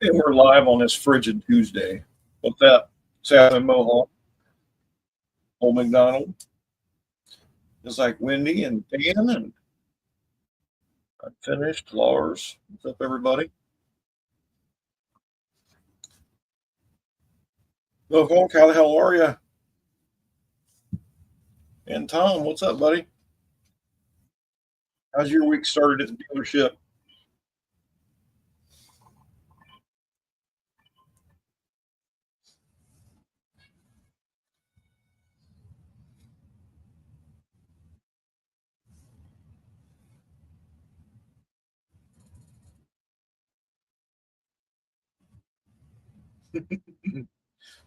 And we're live on this frigid Tuesday. What's that? South in Mohawk, Old McDonald. It's like Wendy and Dan, and I finished. Lars, what's up, everybody? Mohawk, how the hell are you? And Tom, what's up, buddy? How's your week started at the dealership?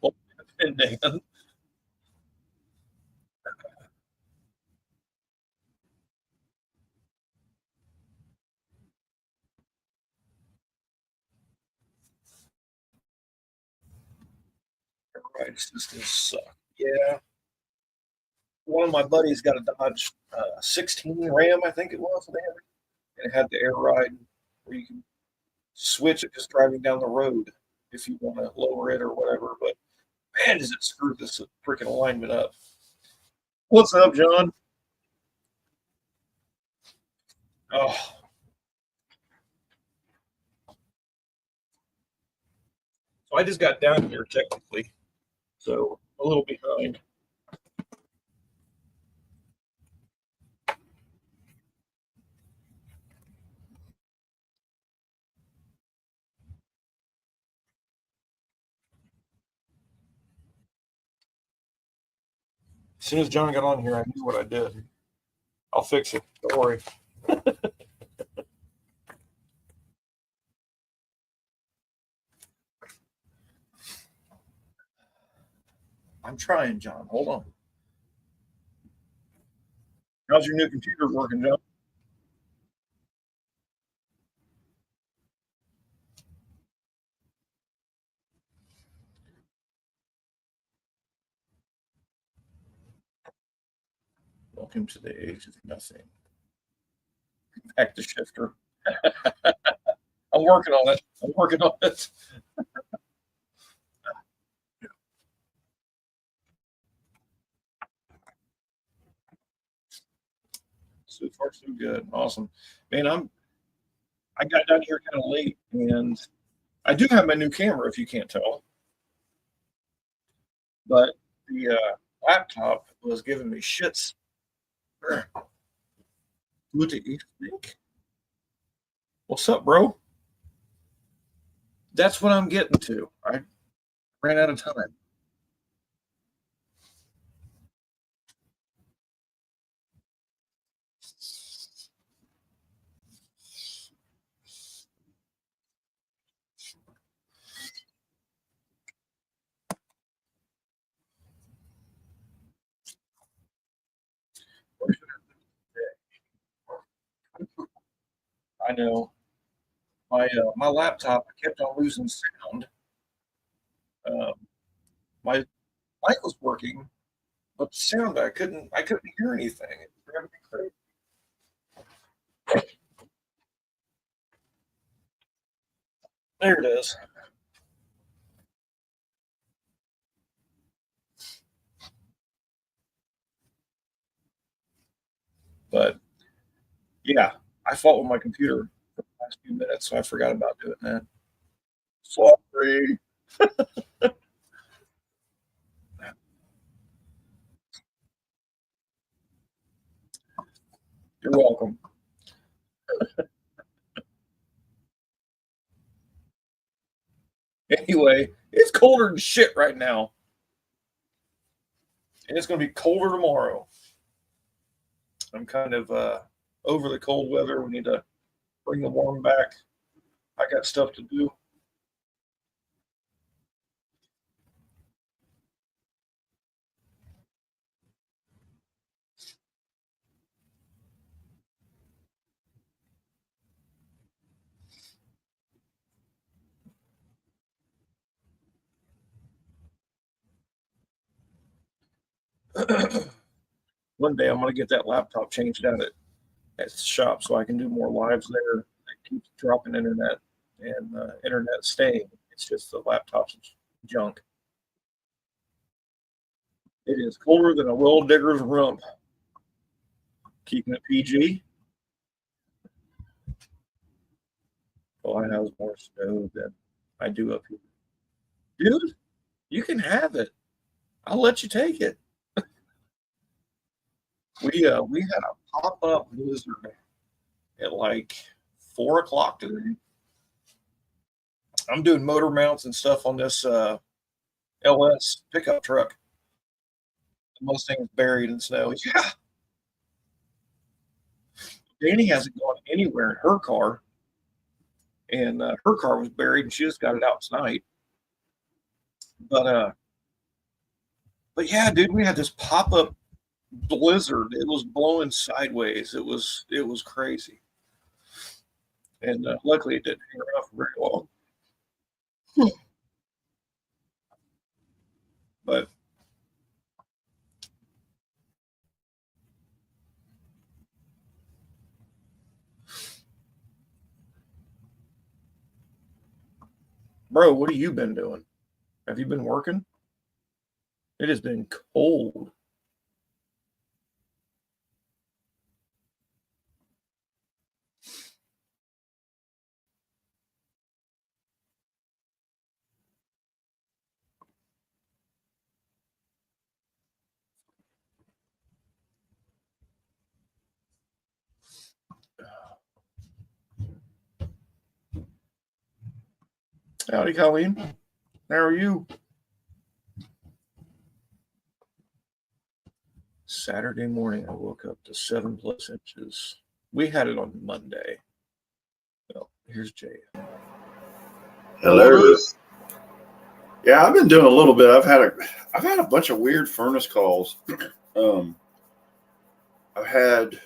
Well, and Dan. Right, systems suck. Yeah, one of my buddies got a Dodge 16 Ram, I think it was, and it had the air ride where you can switch it just driving down the road if you want to lower it or whatever. But man, does it screw this freaking alignment up? What's up, John? Oh, so I just got down here technically, so a little behind. As soon as John got on here, I knew what I did. I'll fix it. Don't worry. I'm trying, John. Hold on. How's your new computer working, John? Welcome to the age of nothing. Back to shifter. I'm working on it. I'm working on it. So far, so good. Awesome, man. I got down here kind of late, and I do have my new camera. If you can't tell, but the laptop was giving me shits. What do you think? What's up, bro? That's what I'm getting to. I ran out of time. I know my laptop. I kept on losing sound. Um, my mic was working, but the sound I couldn't hear anything. It was driving me crazy. There it is. But yeah, I fought with my computer for the last few minutes, so I forgot about doing that. Sorry. You're welcome. Anyway, it's colder than shit right now, and it's going to be colder tomorrow. I'm kind of over the cold weather. We need to bring the warm back. I got stuff to do. One day I'm going to get that laptop changed out at the shop so I can do more lives there. It keeps dropping internet, and and the internet staying. It's just the laptop's junk. It is colder than a well digger's rump. Keeping it PG. Oh, I have more snow than I do up here. Dude, you can have it. I'll let you take it. We had a pop-up blizzard at like 4 o'clock today. I'm doing motor mounts and stuff on this LS pickup truck. The Mustang's buried in snow. Yeah. Danny hasn't gone anywhere in her car, and her car was buried, and she just got it out tonight. But yeah, dude, we had this pop-up blizzard. It was blowing sideways. It was crazy, and luckily it didn't hang around for very long. But bro, what have you been doing? Have you been working? It has been cold. Howdy, Colleen. How are you? Saturday morning, I woke up to 7+ inches. We had it on Monday. Well, here's Jay. Hello. Yeah, I've been doing a little bit. I've had a bunch of weird furnace calls. I've had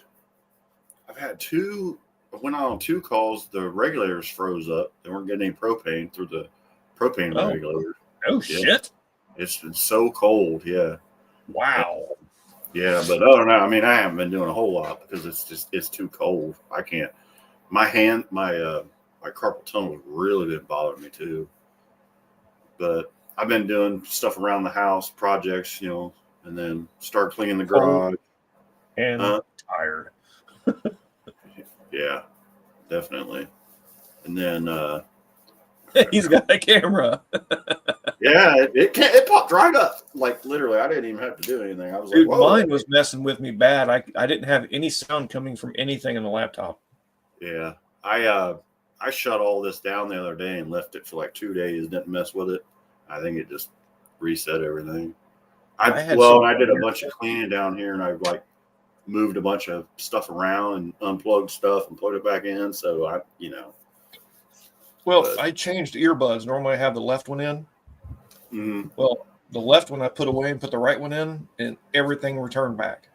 two. I went out on 2 calls. The regulators froze up. They weren't getting any propane through the propane regulator. Oh shit! It's been so cold. Yeah. Wow. Yeah, but other than that, I mean, I haven't been doing a whole lot because it's too cold. I can't. My carpal tunnel really been bothering me too. But I've been doing stuff around the house, projects, and then start cleaning the garage. And tired. Yeah, definitely. And then he's got a camera. Yeah, it popped right up. Like literally, I didn't even have to do anything. I was Dude, like, whoa. Mine was messing with me bad. I didn't have any sound coming from anything in the laptop. Yeah, I shut all this down the other day and left it for like 2 days. Didn't mess with it. I think it just reset everything. I did a bunch of cleaning down here, and I like moved a bunch of stuff around and unplugged stuff and put it back in. So I changed earbuds. Normally I have the left one in. Mm-hmm. Well, the left one I put away and put the right one in, and everything returned back.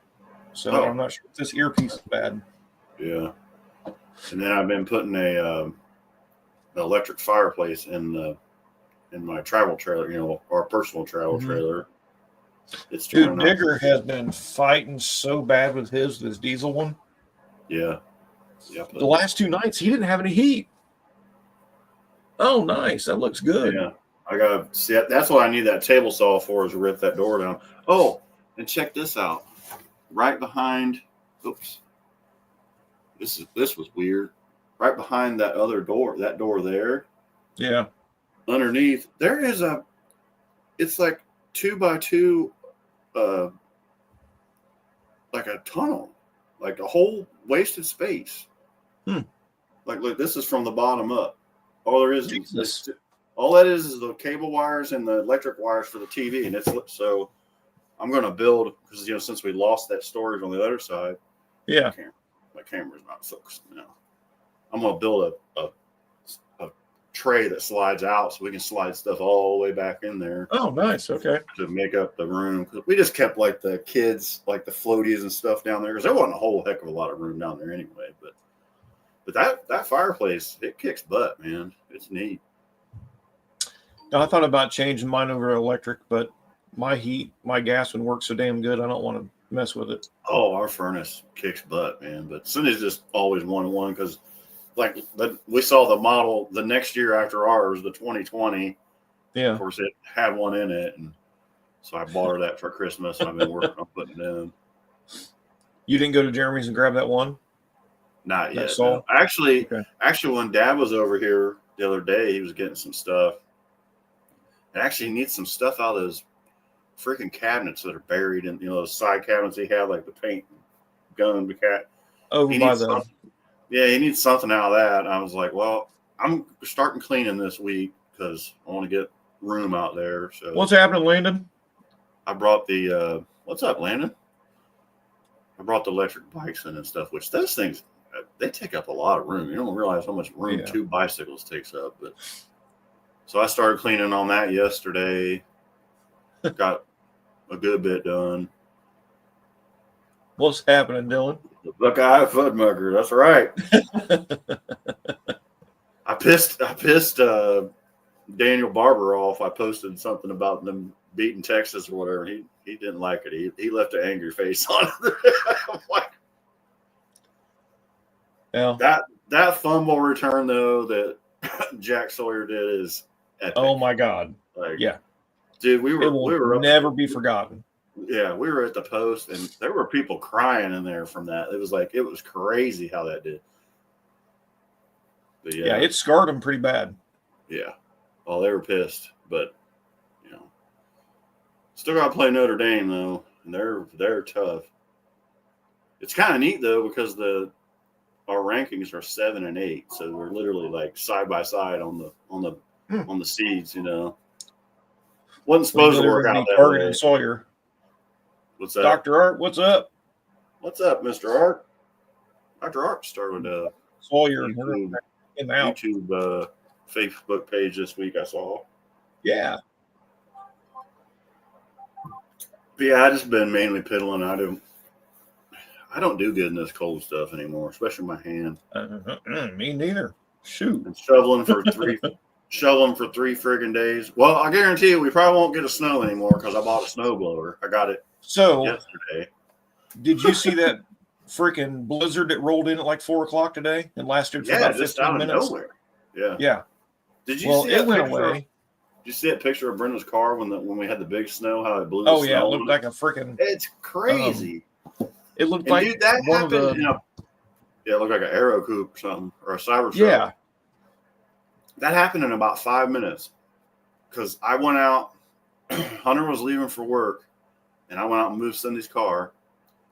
So I'm not sure if this earpiece is bad. Yeah. And then I've been putting an electric fireplace in my travel trailer, our personal travel trailer. It's Dude, Digger has been fighting so bad with his diesel one. Yeah. Yep. The last 2 nights he didn't have any heat. Oh, nice. That looks good. Yeah. I gotta see. That's what I need that table saw for, is to rip that door down. Oh, and check this out. Right behind. Oops. This was weird. Right behind that other door, that door there. Yeah. Underneath there is it's like 2x2, like a tunnel, like a whole wasted space. Like, look, this is from the bottom up. All there is all that is the cable wires and the electric wires for the TV, and so I'm going to build, because since we lost that storage on the other side. Yeah. My camera's not focused now. I'm going to build a tray that slides out so we can slide stuff all the way back in there. Oh, nice. Okay. To make up the room. Cause we just kept like the kids, like the floaties and stuff down there, because there wasn't a whole heck of a lot of room down there anyway. But that fireplace, it kicks butt, man. It's neat. Now, I thought about changing mine over to electric, but my gas one works so damn good, I don't want to mess with it. Oh, our furnace kicks butt, man. But Cindy's just always 1-1, because we saw the model the next year after ours, the 2020. Yeah. Of course, it had one in it, and so I bought her that for Christmas, and I've been working on putting it in. You didn't go to Jeremy's and grab that one? Not yet. That's all? No. Actually, Okay. when Dad was over here the other day, he was getting some stuff. And actually, he needs some stuff out of those freaking cabinets that are buried in, those side cabinets he had, like the paint gun. Over by the. Yeah, he needs something out of that. I was like, well, I'm starting cleaning this week because I want to get room out there. So What's happening, Landon? I brought the what's up, Landon? I brought the electric bikes in and stuff, which those things, they take up a lot of room. You don't realize how much room 2 bicycles takes up. But so I started cleaning on that yesterday. Got a good bit done. What's happening, Dylan? The Buckeye Fudmucker. That's right. I pissed Daniel Barber off. I posted something about them beating Texas or whatever. He didn't like it. He left an angry face on it. I'm like, yeah. That fumble return though that Jack Sawyer did is epic. Oh my God. Like, yeah. Dude, we were never be forgotten. Yeah, we were at the post and there were people crying in there from that. It was crazy how that did. But yeah, it scarred them pretty bad. Yeah. Oh, they were pissed, but still got to play Notre Dame though, and they're tough. It's kind of neat though because our rankings are 7 and 8, so we're literally like side by side on the seeds. Wasn't supposed to work out that way. Sawyer. What's that? Dr. Art, what's up? What's up, Mr. Art? Dr. Art started a Sawyer YouTube Facebook page this week. I saw. Yeah. But yeah, I just been mainly piddling. I don't do good in this cold stuff anymore, especially my hand. Me neither. Shoot. And shoveling for 3 friggin' days. Well, I guarantee you, we probably won't get a snow anymore because I bought a snowblower. I got it yesterday. Did you see that freaking blizzard that rolled in at like 4:00 today and lasted for about 15 minutes? Nowhere. Yeah. Yeah. Did you see it went away? Did you see that picture of Brenda's car when we had the big snow? How it blew? Oh yeah, it looked like a freaking. It's crazy. It looked like dude, that one happened. of the. Yeah, it looked like an Aero Coupe or something or a Cybertruck. Yeah. That happened in about 5 minutes because I went out. Hunter was leaving for work, and I went out and moved Cindy's car,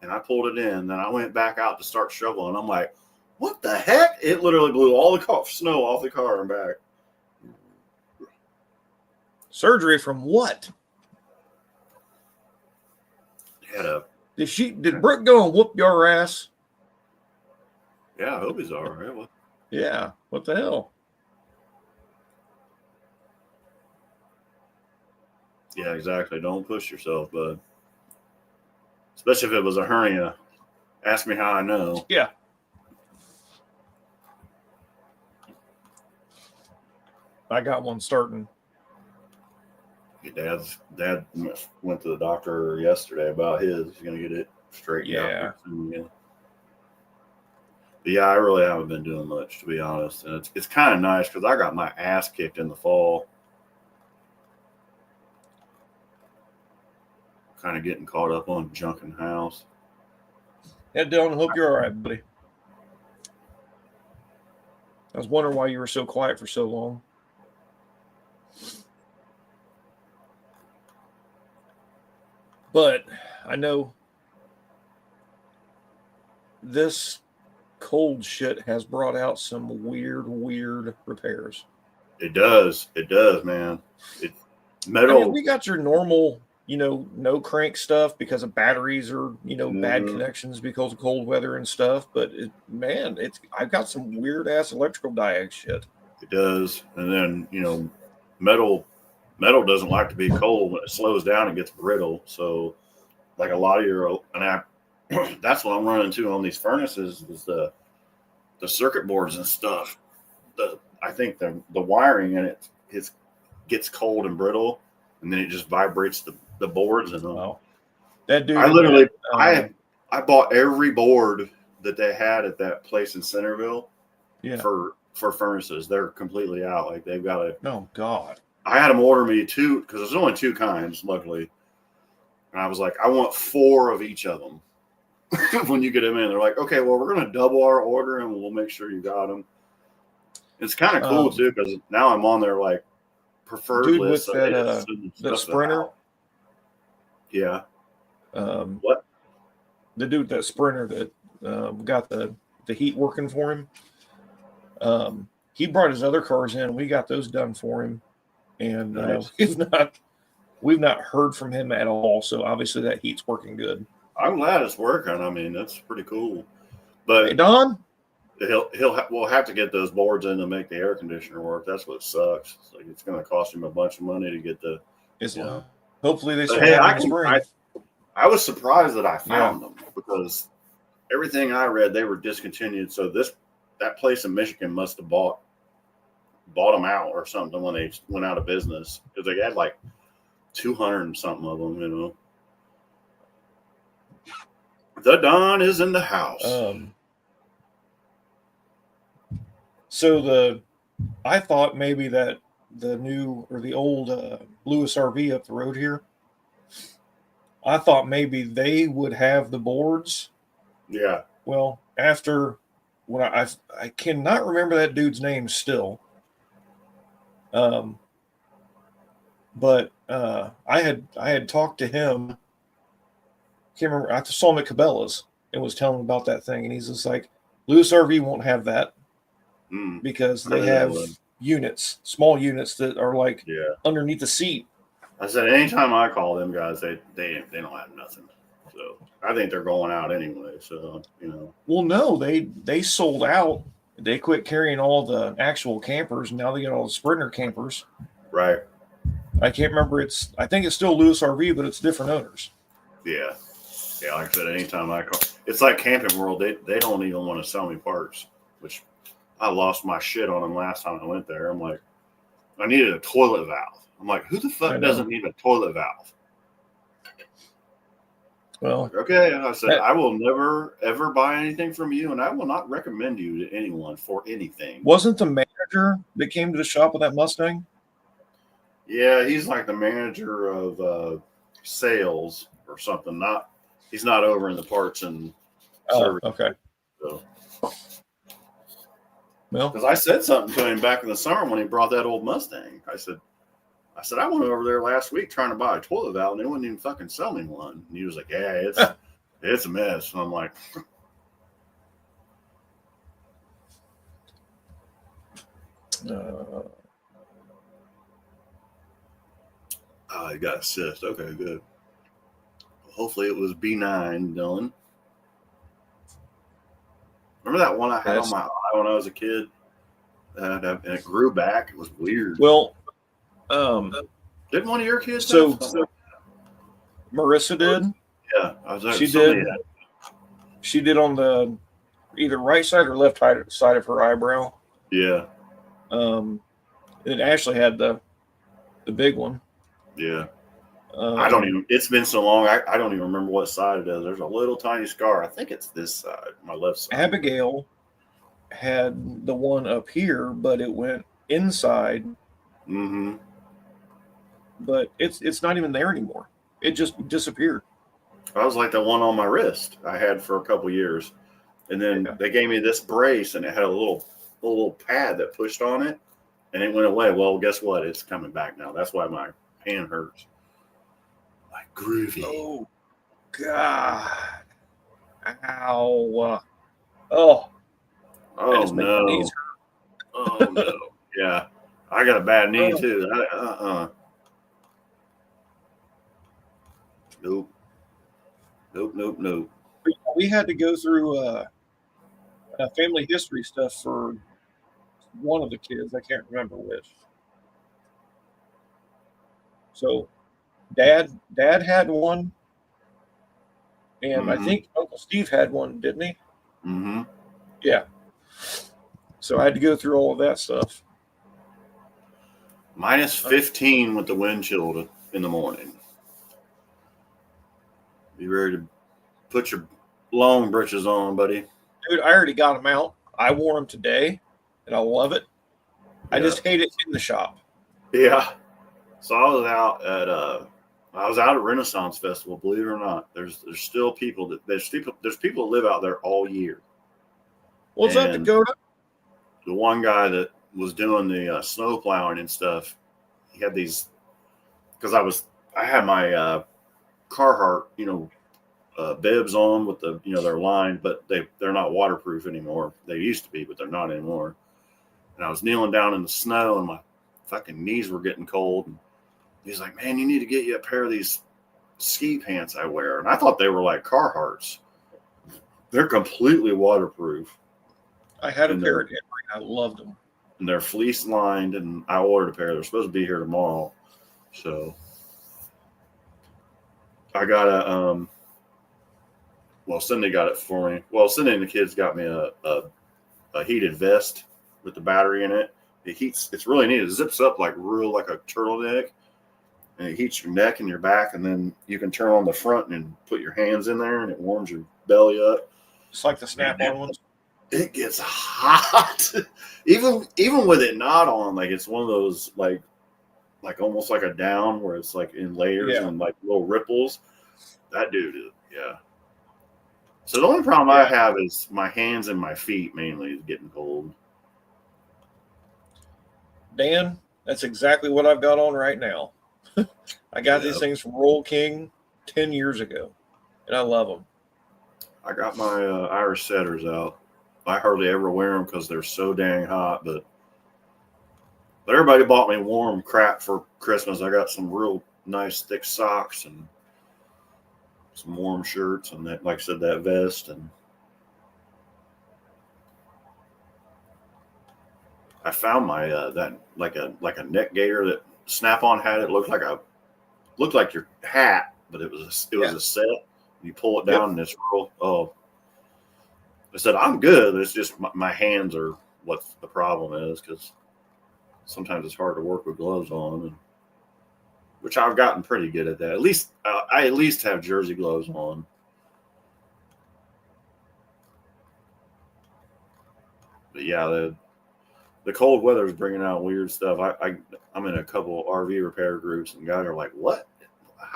and I pulled it in. Then I went back out to start shoveling. I'm like, "What the heck?" It literally blew all the snow off the car and back. Surgery from what? Did Brooke go and whoop your ass? Yeah, I hope he's all right. Well, yeah. What the hell? Yeah, exactly. Don't push yourself, bud. Especially if it was a hernia. Ask me how I know. Yeah. I got one starting. Your dad went to the doctor yesterday about his. He's going to get it straightened out soon again. But yeah, I really haven't been doing much, to be honest. And it's kind of nice because I got my ass kicked in the fall. Kind of getting caught up on junk in the house. Head down. Hope you're all right, buddy. I was wondering why you were so quiet for so long. But I know this cold shit has brought out some weird repairs. It does, man. Metal. We got your normal, no crank stuff because of batteries or, bad connections because of cold weather and stuff. But I've got some weird ass electrical diag shit. It does. And then, metal doesn't like to be cold. When it slows down, it gets brittle. So like a lot of that's what I'm running into on these furnaces is the circuit boards and stuff. I think the wiring in it gets cold and brittle, and then it just vibrates the boards and wow. That dude. I literally I bought every board that they had at that place in Centerville, Yeah. for furnaces. They're completely out. Like they've got a. Oh God. I had them order me 2 because there's only 2 kinds, luckily. And I was like, I want 4 of each of them. When you get them in, they're like, okay, well, we're going to double our order and we'll make sure you got them. It's kind of cool too because now I'm on their like preferred dude list. with So that Sprinter. Yeah. What? The dude with that Sprinter that got the heat working for him. He brought his other cars in. We got those done for him, and Nice. we've not heard from him at all. So obviously that heat's working good. I'm glad it's working. I mean, that's pretty cool. Hey But Don, we'll have to get those boards in to make the air conditioner work. That's what sucks. It's like it's going to cost him a bunch of money to get the. hopefully they still Hey, have in the spring. I was surprised that I found them because everything I read they were discontinued. So that place in Michigan must have bought them out or something when they went out of business because they had like 200 and something of them. You know, the Don is in the house. So I thought maybe that the new or the old Lewis RV up the road here, I thought maybe they would have the boards. Yeah. Well, after when I cannot remember that dude's name still. But I had talked to him. Can't remember. I saw him at Cabela's and was telling him about that thing, and he's just like, Lewis RV won't have that because they have units, small units that are like underneath the seat. I said anytime I call them guys, they don't have nothing. So I think they're going out anyway. So Well, no, they sold out. They quit carrying all the actual campers. And now they got all the Sprinter campers. Right. I can't remember. I think it's still Lewis RV, but it's different owners. Yeah. Yeah. Like I said, anytime I call, it's like Camping World. They don't even want to sell me parts, which I lost my shit on them last time I went there. I'm like, I needed a toilet valve. I'm like, who the fuck doesn't need a toilet valve? Well, okay. And I said, I will never, ever buy anything from you, and I will not recommend you to anyone for anything. Wasn't the manager that came to the shop with that Mustang? Yeah, he's like the manager of sales or something. He's not over in the parts and service. Okay. So. Well, because I said something to him back in the summer when he brought that old Mustang. I said, I went over there last week trying to buy a toilet valve, and they wouldn't even fucking sell me one. And he was like, "Yeah, it's a mess." And I'm like, "Oh, you got a cyst. Okay, good. Hopefully, it was B9, Dylan. Remember that one I had on my eye when I was a kid, and it grew back. It was weird. Well, didn't one of your kids? So Marissa did. Yeah, I was. She did. She did on the either right side or left side of her eyebrow. Yeah. And Ashley had the big one. Yeah. I don't even. It's been so long. I don't even remember what side it is. There's a little tiny scar. I think it's this side, my left side. Abigail had the one up here, but it went inside. Mm-hmm. But it's not even there anymore. It just disappeared. I was like the one on my wrist I had for a couple years, and then they gave me this brace, and it had a little pad that pushed on it, and it went away. Well, guess what? It's coming back now. That's why my hand hurts. Like groovy. Oh God! Ow! Oh no! Oh no! Yeah, I got a bad knee too. Nope. We had to go through family history stuff for one of the kids. I can't remember which. So, Dad had one, and I think Uncle Steve had one, didn't he? Mm-hmm. Yeah. So I had to go through all of that stuff. Minus 15 with the wind chill in the morning. You ready to put your long britches on, buddy? Dude, I already got them out. I wore them today. and I love it. I Yeah. just hate it in the shop. Yeah. So I was out at Renaissance Festival. Believe it or not, there's still people there's people that live out there all year. What's up, And Dakota? the one guy that was doing the snow plowing and stuff, he had these because I had my Carhartt, bibs on with the they're lined, but they're not waterproof anymore. They used to be, but they're not anymore. And I was kneeling down in the snow, and my fucking knees were getting cold. And he's like, "Man, you need to get you a pair of these ski pants I wear." And I thought they were like Carhartts. They're completely waterproof. I had a And pair of Henry. I loved them. And they're fleece lined, and I ordered a pair. They're supposed to be here tomorrow. So I got a Cindy got it for me. Well, Cindy and the kids got me a heated vest with the battery in it. It heats. It's really neat. It zips up like a turtleneck, and it heats your neck and your back, and then you can turn on the front and put your hands in there, and it warms your belly up. It's like the Snap-on ones. It gets hot, even with it not on. Like it's one of those like almost like a down where it's like in layers and like little ripples. That dude is So the only problem I have is my hands and my feet mainly is getting cold. Dan, that's exactly what I've got on right now. I got these things from Roll King 10 years ago, and I love them. I got my Irish setters out. I hardly ever wear them because they're so dang hot, but everybody bought me warm crap for Christmas. I got some real nice thick socks and some warm shirts and that, like I said, that vest. And I found my that like a neck gaiter that Snap-on had. It looked like your hat, but it was a set. You pull it down and it's real. Oh, I said I'm good. It's just my hands are what the problem is because sometimes it's hard to work with gloves on, which I've gotten pretty good at that. At least I at least have jersey gloves on. But yeah, the cold weather is bringing out weird stuff. I'm in a couple RV repair groups, and guys are like, "What?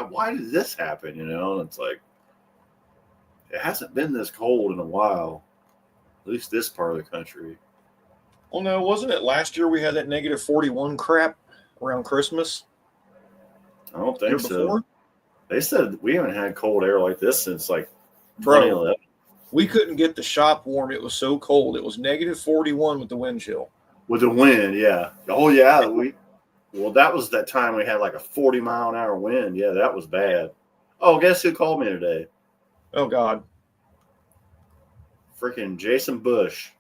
Why did this happen?" And it's like it hasn't been this cold in a while, at least this part of the country. Well, no, wasn't it last year we had that negative 41 crap around Christmas? I don't think so. Before? They said we haven't had cold air like this since like 2011. We couldn't get the shop warm. It was so cold. It was negative 41 with the wind chill. With the wind, yeah. Oh, yeah. That was that time we had like a 40-mile-an-hour wind. Yeah, that was bad. Oh, guess who called me today? Oh, God. Freaking Jason Bush.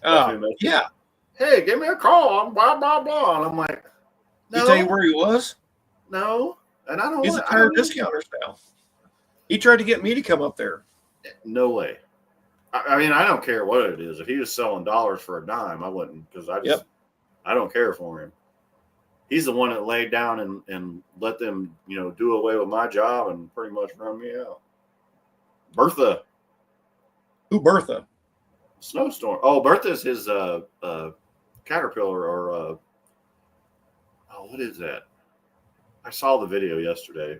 Yeah. Hey, give me a call. I'm blah, blah, blah. And I'm like, no. He tell you where he was? No. And I don't He's a tire discounter now. He tried to get me to come up there. No way. I mean, I don't care what it is. If he was selling dollars for a dime, I wouldn't, because I don't care for him. He's the one that laid down and let them, do away with my job and pretty much run me out. Bertha. Who, Bertha? Snowstorm. Oh, Bertha's his Caterpillar or what is that? I saw the video yesterday.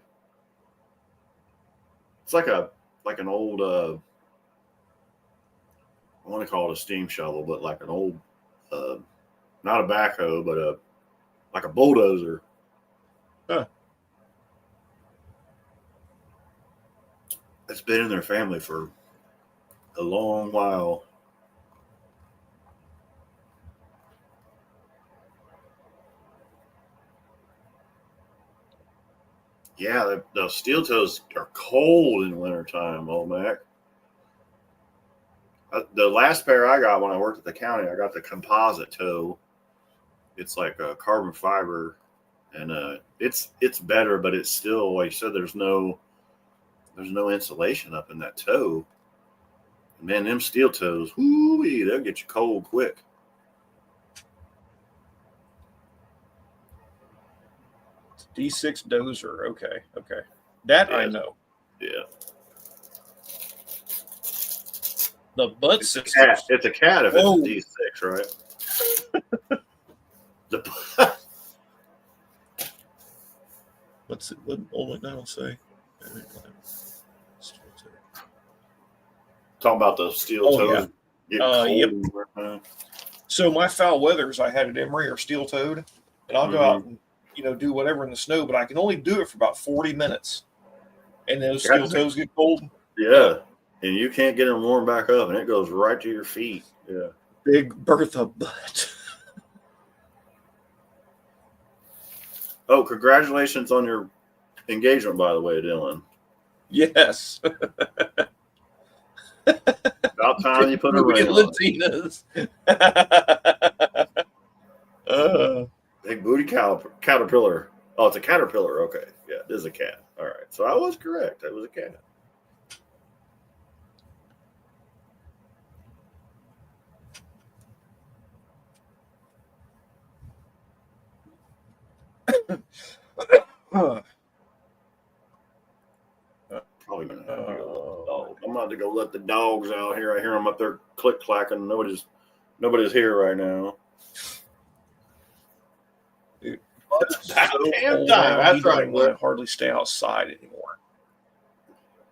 It's like an old I want to call it a steam shovel, but like an old not a backhoe, but like a bulldozer. Huh. It's been in their family for a long while. Yeah, those steel toes are cold in wintertime, old Mac. The last pair I got when I worked at the county, I got the composite toe. It's like a carbon fiber, and it's better, but it's still, like you said, there's no insulation up in that toe. And man, them steel toes, whoo-wee, they'll get you cold quick. D6 Dozer. Okay. That Yeah. I know. Yeah. The butt It's system. a cat if it's a D6, right? What's it? What old McDonald say? Talking about the steel Oh, toes getting cold. yep. and whatnot. So my foul weathers I had at Emory are steel toed, and I'll go out and do whatever in the snow, but I can only do it for about 40 minutes, and those steel toes get cold. Yeah, and you can't get them warm back up, and it goes right to your feet. Yeah, Big Bertha butt. Oh, congratulations on your engagement, by the way, Dylan. Yes. About time you put a ring on. Latinas. Big booty caterpillar. Oh, it's a caterpillar. Okay. Yeah, it is a cat. All right. So I was correct. It was a cat. Probably gonna have to go let the dog. I'm about to go let the dogs out here. I hear them up there click clacking. Nobody's here right now. Dude, It's so damn old time. now, That's he doesn't right. want to hardly stay outside anymore.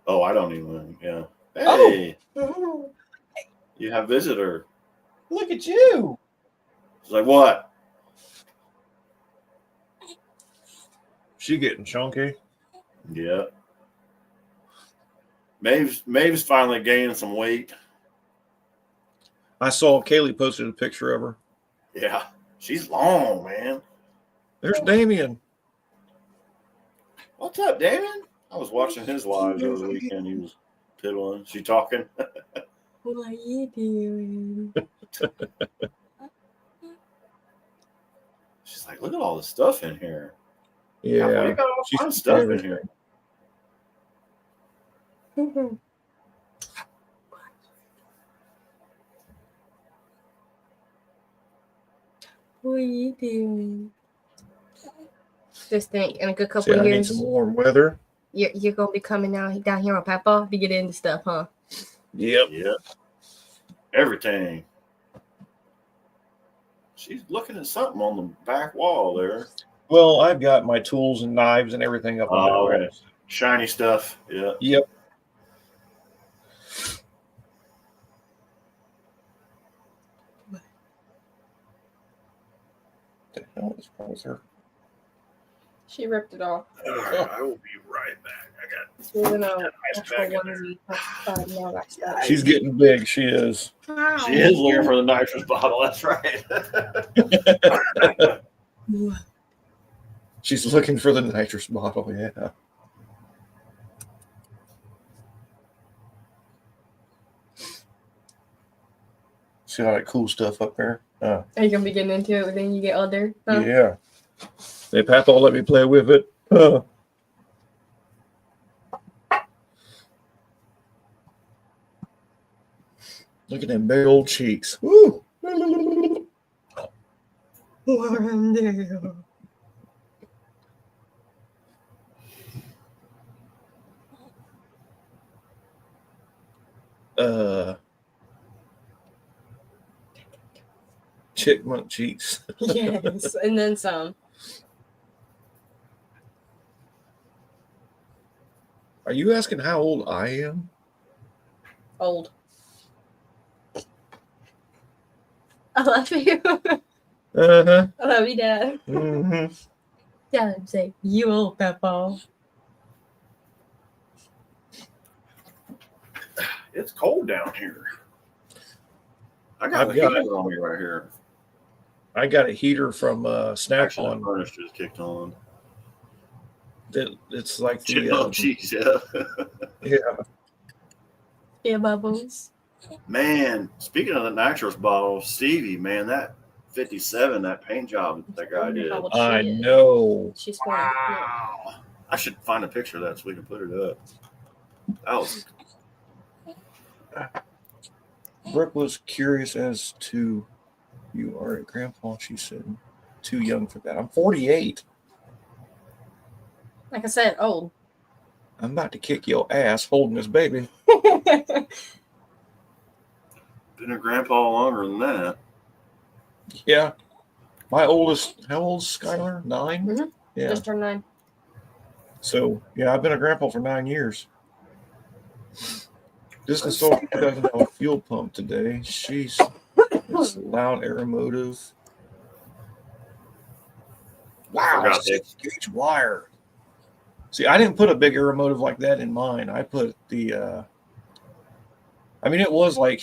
Oh, I don't even. Yeah. Hey, you have visitor. Look at you. It's like what? She getting chunky. Yeah. Maeve's finally gaining some weight. I saw Kaylee posted a picture of her. Yeah. She's long, man. There's Damien. What's up, Damon? I was watching his lives over the weekend. He was piddling. She talking. What are you doing? She's like, look at all the stuff in here. Yeah. We got all She's kinds of stuff in everything. here. What are you doing? Just think, in a good couple See, I of need years, some warm weather. you're gonna be coming down here on Papa to get into stuff, huh? Yep. Yeah. Everything. She's looking at something on the back wall there. Well, I've got my tools and knives and everything up on that wall. Okay. Shiny stuff. Yeah. Yep. What the hell is wrong with her? She ripped it off. I will be right back. I got She was in a nice extra bag in onesie. No, that's that. She's getting big. She is. She is looking for the nitrous bottle. That's right. She's looking for the nitrous bottle. Yeah. See all that cool stuff up there? Are you gonna be getting into it when you get older? Huh? Yeah. Hey, Papa, let me play with it. Look at them big old cheeks. Woo! Chipmunk cheeks. Yes, and then some. Are you asking how old I am? Old. I love you. Uh-huh. I love you, Dad. Mm-hmm. Dad, say, you old Papa. It's cold down here. I got I've the got heater on me right here. I got a heater from Snap Actually, the On. furnace just kicked on. It's like the Chipmunk cheese, yeah. yeah. Yeah, bubbles. Man, speaking of the nitrous bottle, Stevie, man, that 57, that paint job that guy did. How old I she is. know. She's 20. Wow. I should find a picture of that so we can put it up. That was Brooke was curious as to you are a grandpa. She said, too young for that. I'm 48. Like I said, old. I'm about to kick your ass holding this baby. been a grandpa longer than that. Yeah. My oldest, how old's Skylar? 9? Mhm. Yeah. Just turned 9. So, yeah, I've been a grandpa for 9 years. Just installed a $2,000 fuel pump today. Sheesh. It's loud aeromotive. Wow, Forgot that. 6-gauge wire. See, I didn't put a big aeromotive like that in mine. I put the, I mean, it was like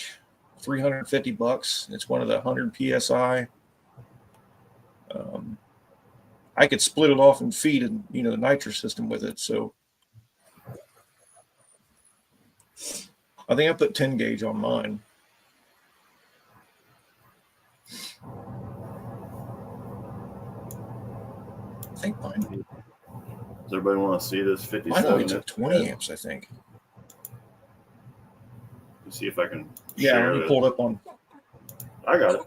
$350. It's one of the 100 PSI. I could split it off and feed and the nitrous system with it. So I think I put 10 gauge on mine. I think mine. Does everybody want to see this Mine 57? only took 20 amps, I think. Let's see if I can Yeah, share we it. pulled up on I got it.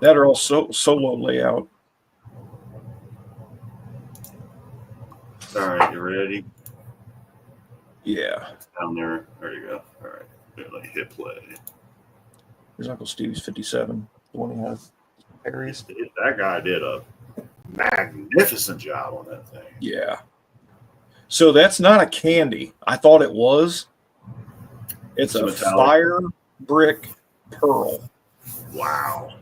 that are all solo layout. All right, you ready? Yeah. Down there. There you go. All right. Here, let me hit play. Here's Uncle Stevie's 57. The one he has Harry's. That guy did a magnificent job on that thing. Yeah. So that's not a candy. I thought it was. It's a metallic. fire brick pearl. Wow.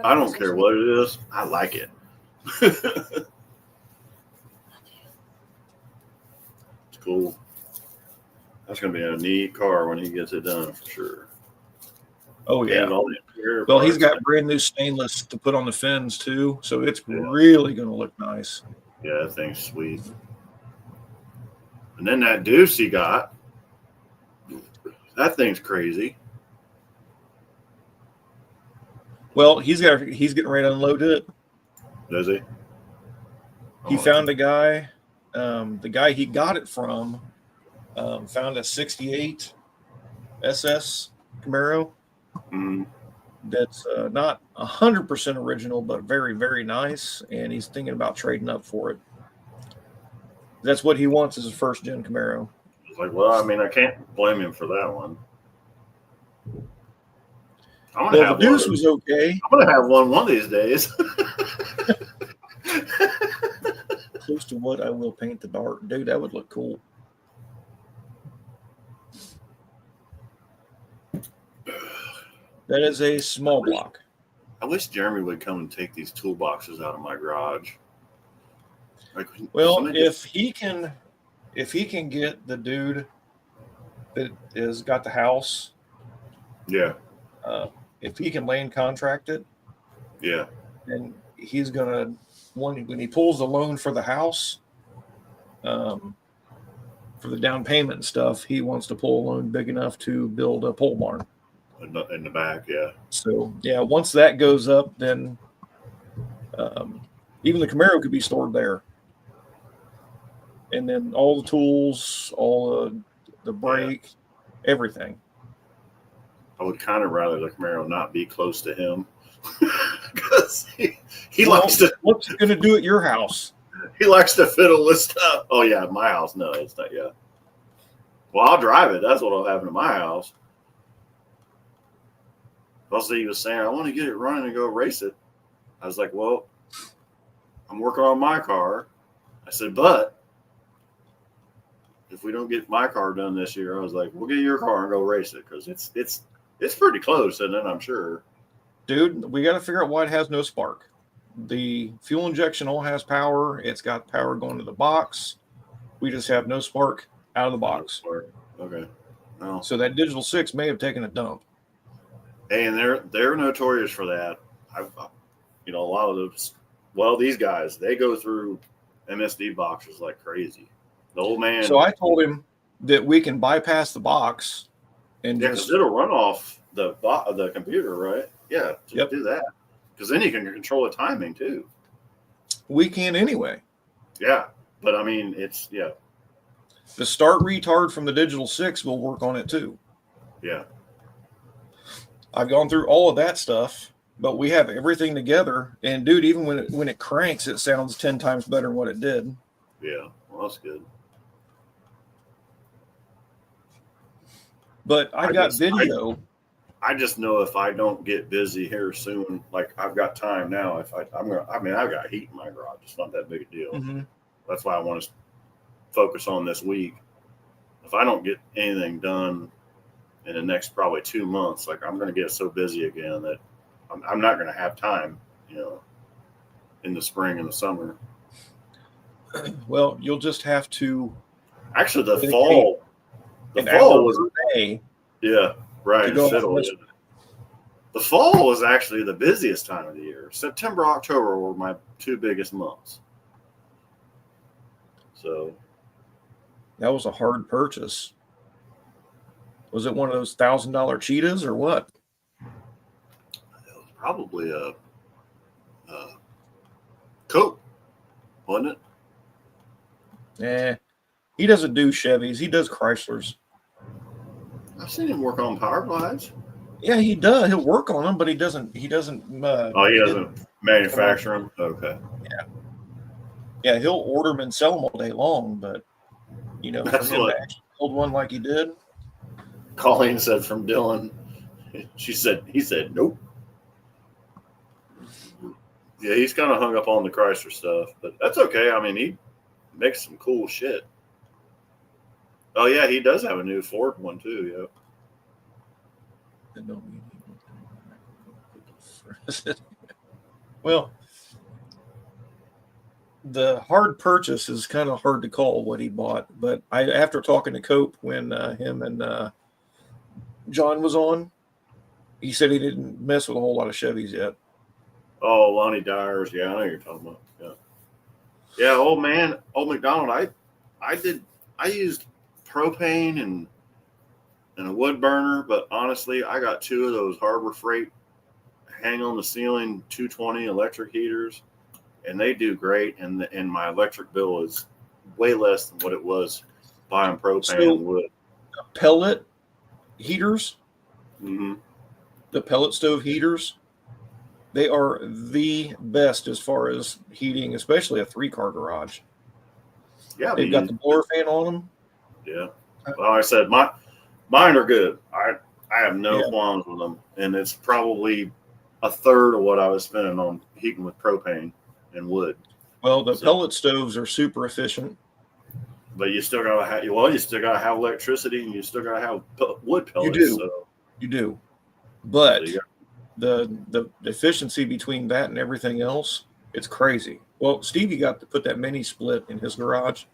I don't care what it is. I like it. It's cool. That's going to be a neat car when he gets it done for sure. Oh, yeah. And all the interior Well, he's parts. got brand new stainless to put on the fins, too. So it's Yeah. really going to look nice. Yeah, that thing's sweet. And then that deuce he got, that thing's crazy. Well, he's getting ready to unload it. Does he? He Oh, found a guy. The guy he got it from found a 68 SS Camaro mm, that's not 100% original, but very, very nice. And he's thinking about trading up for it. That's what he wants as a first gen Camaro. it's like, well, I mean, I can't blame him for that one. I'm gonna Well, have the Deuce one. was okay. I'm gonna have one of these days. Close to what I will paint the dart. Dude, that would look cool. That is a small block. I wish Jeremy would come and take these toolboxes out of my garage. Like, Well, somebody if he can get the dude that has got the house, yeah, if he can land contract it, yeah, then he's gonna when he pulls the loan for the house, for the down payment and stuff, he wants to pull a loan big enough to build a pole barn. in the back, yeah. So yeah, once that goes up, then even the Camaro could be stored there, and then all the tools, all the brake, everything. I would kind of rather the Camaro not be close to him because he Well, likes to What's it going to do at your house? fiddle with stuff. Oh yeah, my house. No, it's not yet. Well, I'll drive it. That's what'll happen to my house. Also, he was saying, I want to get it running and go race it. I was like, well, I'm working on my car. I said, but if we don't get my car done this year, I was like, we'll get your car and go race it because it's pretty close, isn't it? I'm sure. Dude, we got to figure out why it has no spark. The fuel injection all has power. It's got power going to the box. We just have no spark out of the box. Okay. No. So that Digital 6 may have taken a dump. Hey, and they're notorious for that. A lot of those. Well, these guys, they go through MSD boxes like crazy. The old man. So I told him that we can bypass the box and Yeah, just because it'll run off the computer, right? Yeah, just Yep. do that. Because then you can control the timing too. we can anyway. Yeah, but I mean, it's The start retard from the Digital 6 will work on it too. yeah. I've gone through all of that stuff, but we have everything together. And dude, even when it cranks, it sounds 10 times better than what it did. Yeah, well, that's good. But I got guess- video I just know if I don't get busy here soon, like I've got time now. I've got heat in my garage. It's not that big a deal. Mm-hmm. That's why I want to focus on this week. If I don't get anything done in the next probably 2 months, like I'm going to get so busy again that I'm not going to have time, in the spring and the summer. Well, you'll just have to. Actually, the Dedicate fall an hour was, per day yeah, right. to go fiddle, out yeah. The fall was actually the busiest time of the year. September, October were my 2 biggest months. So That was a hard purchase. Was it one of those $1,000 cheetahs or what? it was probably a Coke, wasn't it? He doesn't do Chevys. He does Chryslers. I've seen him work on power glides. Yeah, he does. He'll work on them, but he doesn't. He doesn't. He doesn't manufacture them. Okay, Yeah, he'll order them and sell them all day long. But for That's him what- to actually build one like he did, Colleen said from Dylan. He said nope. Yeah, he's kind of hung up on the Chrysler stuff, but that's okay. I mean, he makes some cool shit. Oh yeah, he does have a new Ford one too. well, the hard purchase is kind of hard to call what he bought. But after talking to Cope when him and John was on, he said he didn't mess with a whole lot of Chevys yet. Oh, Lonnie Dyers. Yeah, I know what you're talking about. Yeah. Old McDonald. I used propane and a wood burner, but honestly, I got 2 of those Harbor Freight hang on the ceiling 220 electric heaters, and they do great. And my electric bill is way less than what it was buying propane and wood. Pellet heaters, Mm-hmm. the pellet stove heaters, they are the best as far as heating, especially a 3-car garage. Yeah, They've got the blower fan on them. Yeah. Well, like I said, mine are good. I have no Yeah. qualms with them, and it's probably a third of what I was spending on heating with propane and wood. Well, the So- pellet stoves are super efficient. But you still gotta have electricity, and you still gotta have wood pellets. do. So, You do, but so you the efficiency between that and everything else, it's crazy. Well, Stevie got to put that mini split in his garage,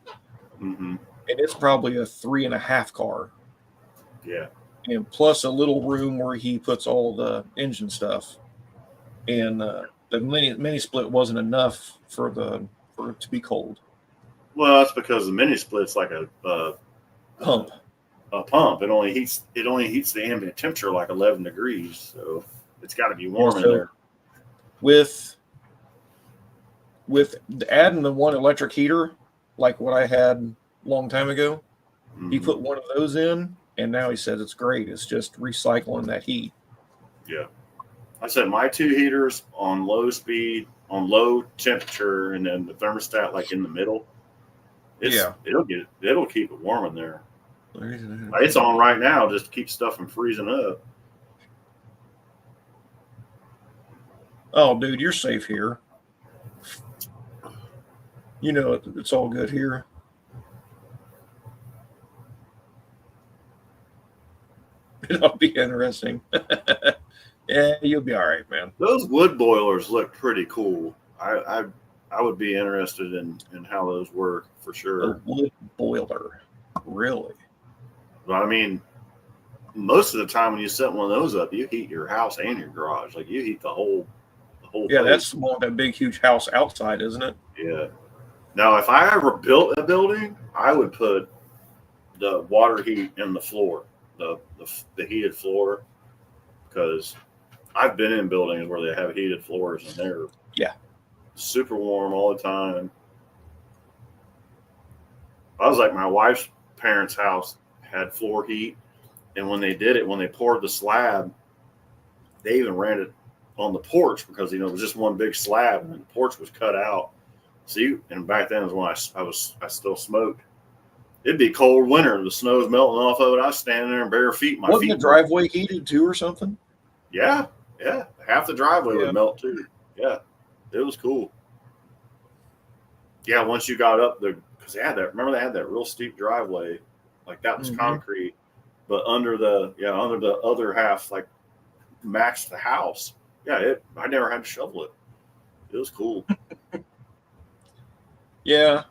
mm-hmm. and it's probably a 3.5 car, Yeah. and plus a little room where he puts all the engine stuff. And the mini split wasn't enough for it to be cold. Well, that's because the mini split's like a Pump. pump. It only heats the ambient temperature like 11 degrees, so it's got to be warm in so- there. With adding the one electric heater, like what I had a long time ago, he Mhm. put one of those in, and now he says it's great. It's just recycling that heat. Yeah. I said my 2 heaters on low speed, on low temperature, and then the thermostat like in the middle. It'll keep it warm in there. It's on right now just to keep stuff from freezing up. Oh, dude, you're safe here. It's all good here. It'll be interesting. Yeah, you'll be all right, man. Those wood boilers look pretty cool. I would be interested in how those work for A sure. wood boiler, really? But I mean, most of the time when you set one of those up, you heat your house and your garage. Like you heat the whole Yeah, place. that's one that big, huge house outside, isn't it? Yeah. Now, if I ever built a building, I would put the water heat in the floor, the heated floor, because I've been in buildings where they have heated floors and they're super warm all the time. I was like, my wife's parents' house had floor heat, and when they poured the slab, they even ran it on the porch because it was just one big slab and the porch was cut out. And back then was when I still smoked, it'd be cold winter. The snow's melting off of it. I was standing there in bare feet. My Wasn't feet. the driveway heated too or something? Yeah. Half the driveway Yeah. would melt too. Yeah. It was cool. Yeah. Once you got up the, because they had that. Remember they had that real steep driveway, like that was Mhm. concrete, but under the other half, like matched the house. Yeah. I never had to shovel it. It was cool. Yeah.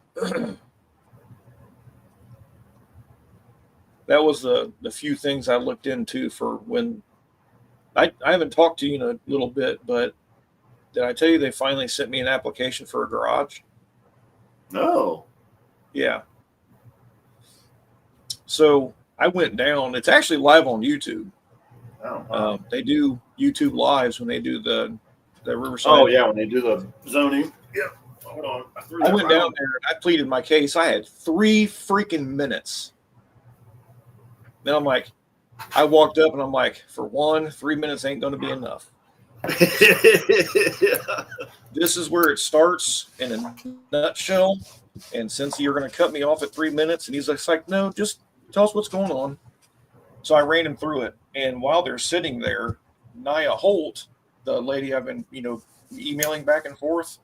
That was the few things I looked into for when I haven't talked to you in a little bit, but did I tell you they finally sent me an application for a garage? No. Yeah. So I went down. It's actually live on YouTube. Oh, wow. They do YouTube lives when they do the Riverside. Oh yeah, when they do the zoning. Yeah. Hold on. I went down there and I pleaded my case. I had 3 freaking minutes. Then I'm like, I walked up and I'm like, for one, 3 minutes ain't going to be enough. This is where it starts in a nutshell. And since you're going to cut me off at 3 minutes, and he's just like, no, just tell us what's going on. So I ran him through it. And while they're sitting there, Nia Holt, the lady I've been, emailing back and forth,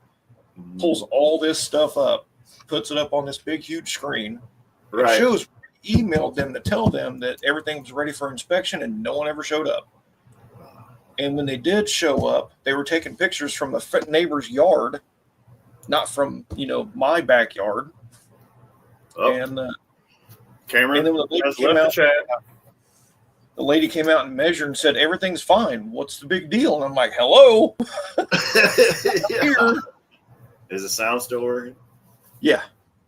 pulls all this stuff up, puts it up on this big, huge screen. Right. It shows emailed them to tell them that everything was ready for inspection and no one ever showed up. And when they did show up, they were taking pictures from the neighbor's yard, not from, my backyard. Oh, And Cameron and then when the has left the chat. lady came out and measured and said, everything's fine. What's the big deal? And I'm like, hello. Here. Is the sound still working? Yeah.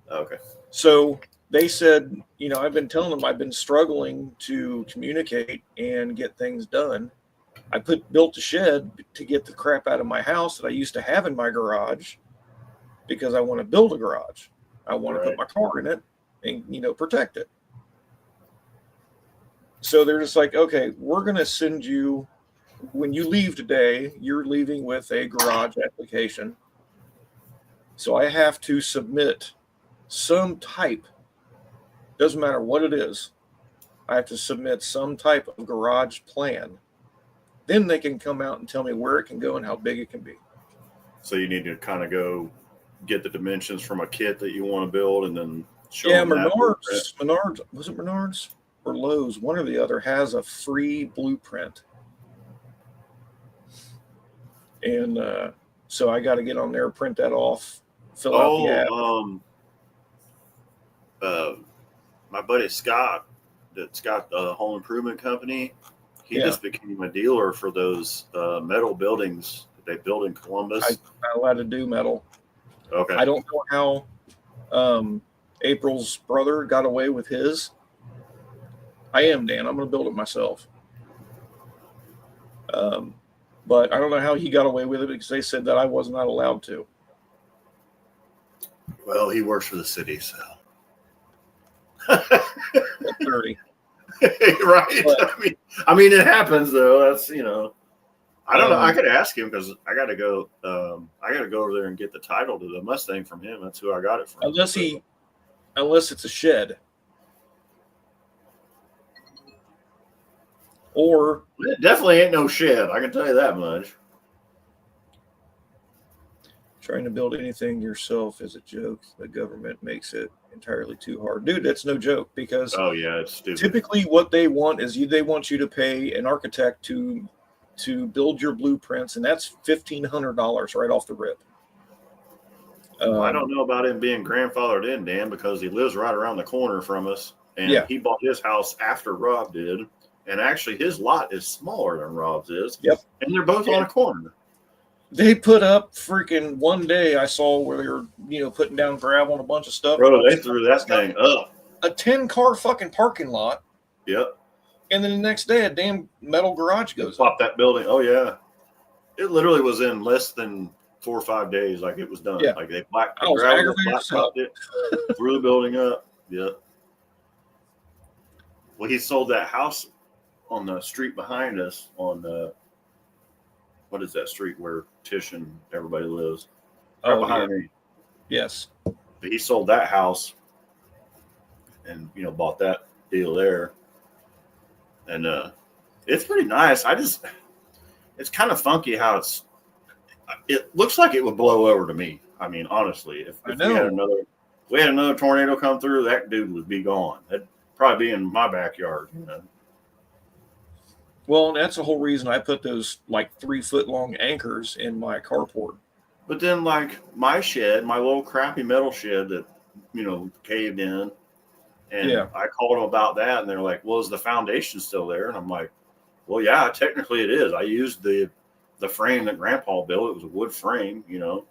Okay. So they said, I've been telling them I've been struggling to communicate and get things done. I built a shed to get the crap out of my house that I used to have in my garage because I want to build a garage. I want to put my car in it and, protect it. So they're just like, okay, we're going to send you, when you leave today, you're leaving with a garage application. So I have to submit some type, doesn't matter what it is, I have to submit some type of garage plan. Then they can come out and tell me where it can go and how big it can be. So you need to kind of go get the dimensions from a kit that you want to build and then show Yeah, them that Menards, was it Menards or Lowe's? One or the other has a free blueprint. And so I got to get on there, print that off, fill out the app. My buddy Scott, that's got the home improvement company, he just became a dealer for those metal buildings that they build in Columbus. I'm not allowed to do metal. Okay. I don't know how April's brother got away with his. I am, Dan. I'm going to build it myself. But I don't know how he got away with it because they said that I was not allowed to. Well, he works for the city, so. At 30. Right. But, I mean, it happens though. That's, I don't know. I could ask him because I got to go over there and get the title to the Mustang from him. That's who I got it from. Unless it's a shed. Or it definitely ain't no shed. I can tell you that much. Trying to build anything yourself is a joke. The government makes it entirely too hard. Dude, that's no joke because it's stupid. Typically what they want is they want you to pay an architect to build your blueprints, and that's $1,500 right off the rip. I don't know about him being grandfathered in, Dan, because he lives right around the corner from us. And he bought his house after Rob did. And actually his lot is smaller than Rob's is. Yep. And they're both on a corner. They put up freaking one day I saw where they were, putting down gravel and a bunch of stuff. Bro, they threw that thing up. A 10-car fucking parking lot. Yep. And then the next day, a damn metal garage goes up. Pop that building. Oh, yeah. It literally was in less than 4 or 5 days. Like, it was done. Yeah. Like, they blacktopped it, threw the building up. Yep. Well, he sold that house on the street behind us on what is that street where Tish and everybody lives? Right behind me. Yes. But he sold that house and bought that deal there. And it's pretty nice. It's kind of funky how it looks like it would blow over to me. I mean, honestly, if we had another tornado come through, that dude would be gone. That'd probably be in my backyard. Well, and that's the whole reason I put those like 3-foot long anchors in my carport. But then, like my shed, my little crappy metal shed that caved in, and I called them about that, and they're like, "Well, is the foundation still there?" And I'm like, "Well, yeah, technically it is. I used the frame that Grandpa built. It was a wood frame, And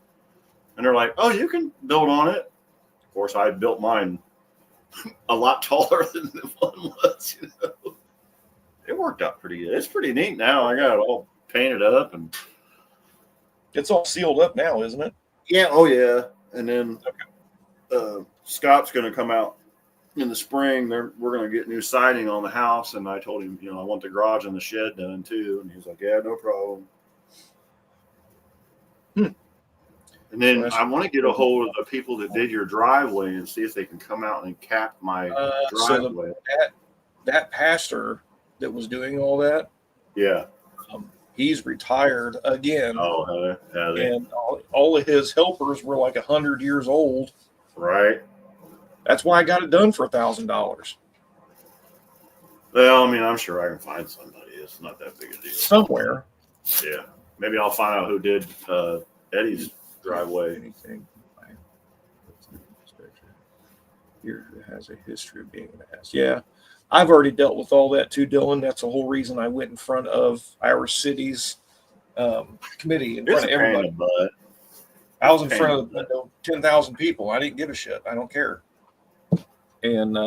they're like, "Oh, you can build on it." Of course, I built mine a lot taller than the one was. It worked out pretty good. It's pretty neat now. I got it all painted up, and it's all sealed up now, isn't it? Yeah. Oh, yeah. And then Scott's going to come out in the spring. We're going to get new siding on the house, and I told him, I want the garage and the shed done too. And he's like, "Yeah, no problem." And then I want to get a hold of the people that did your driveway and see if they can come out and cap my driveway. So that pastor that was doing all that, yeah, he's retired again. Oh, and all of his helpers were like 100 years old. Right. That's why I got it done for $1,000. Well, I mean, I'm sure I can find somebody. It's not that big a deal. Somewhere. Yeah. Maybe I'll find out who did Eddie's driveway. Anything. Here it has a history of being an ass. Yeah. I've already dealt with all that too, Dylan. That's the whole reason I went in front of our city's committee, in front of everybody. I was in front of 10,000 people. I didn't give a shit. I don't care. And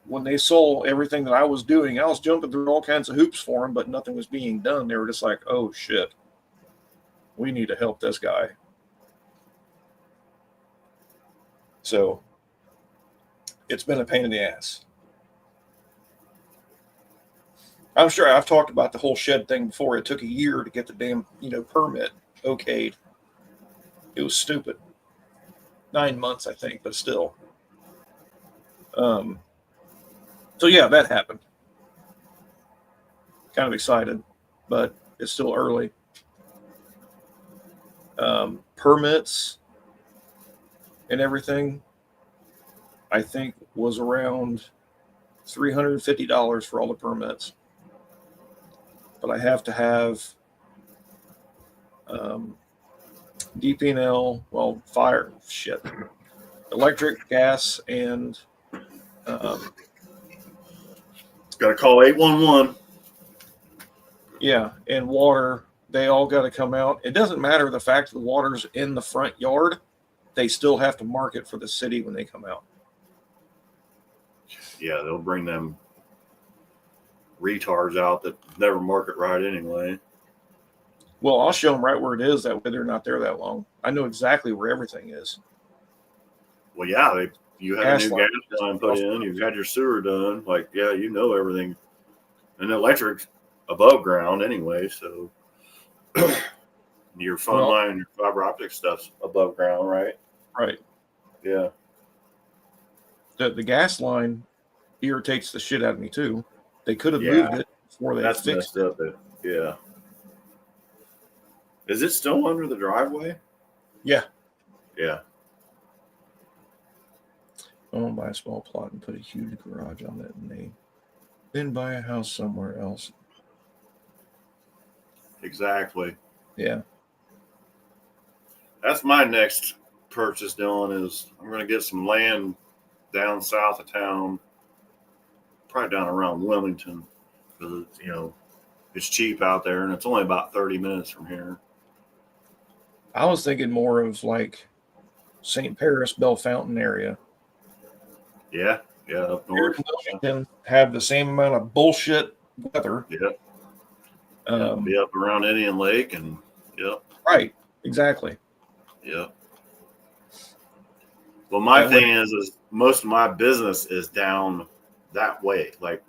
when they saw everything that I was doing, I was jumping through all kinds of hoops for them, but nothing was being done. They were just like, "Oh shit, we need to help this guy." So it's been a pain in the ass. I'm sure I've talked about the whole shed thing before. It took a year to get the damn, permit okayed. It was stupid. 9 months, I think, but still. So yeah, that happened. Kind of excited, but it's still early. Permits and everything, I think, was around $350 for all the permits. But I have to have DP&L, electric, gas, and got to call 811. Yeah, and water. They all got to come out. It doesn't matter the fact that the water's in the front yard. They still have to mark it for the city when they come out. Yeah, they'll bring them retards out that never mark it right anyway. Well, I'll show them right where it is. That way they're not there that long. I know exactly where everything is. Well, yeah, you had a new gas line put in. You've had your sewer done. Like, yeah, everything. And the electric's above ground anyway, so your phone line and your fiber optic stuff's above ground, right? Right. Yeah. The gas line irritates the shit out of me too. They could have moved it before they fixed it. Yeah. Is it still under the driveway? Yeah. Yeah. I want to buy a small plot and put a huge garage on that name. Then buy a house somewhere else. Exactly. Yeah. That's my next purchase, Dylan, is I'm going to get some land down south of town, probably down around Wilmington, because it's cheap out there and it's only about 30 minutes from here. I was thinking more of like St. Paris, Bellefontaine area. Yeah, up north. Wilmington have the same amount of bullshit weather. Yep. Be up around Indian Lake and yep. Right. Exactly. Yep. Well, my thing is most of my business is down that way, like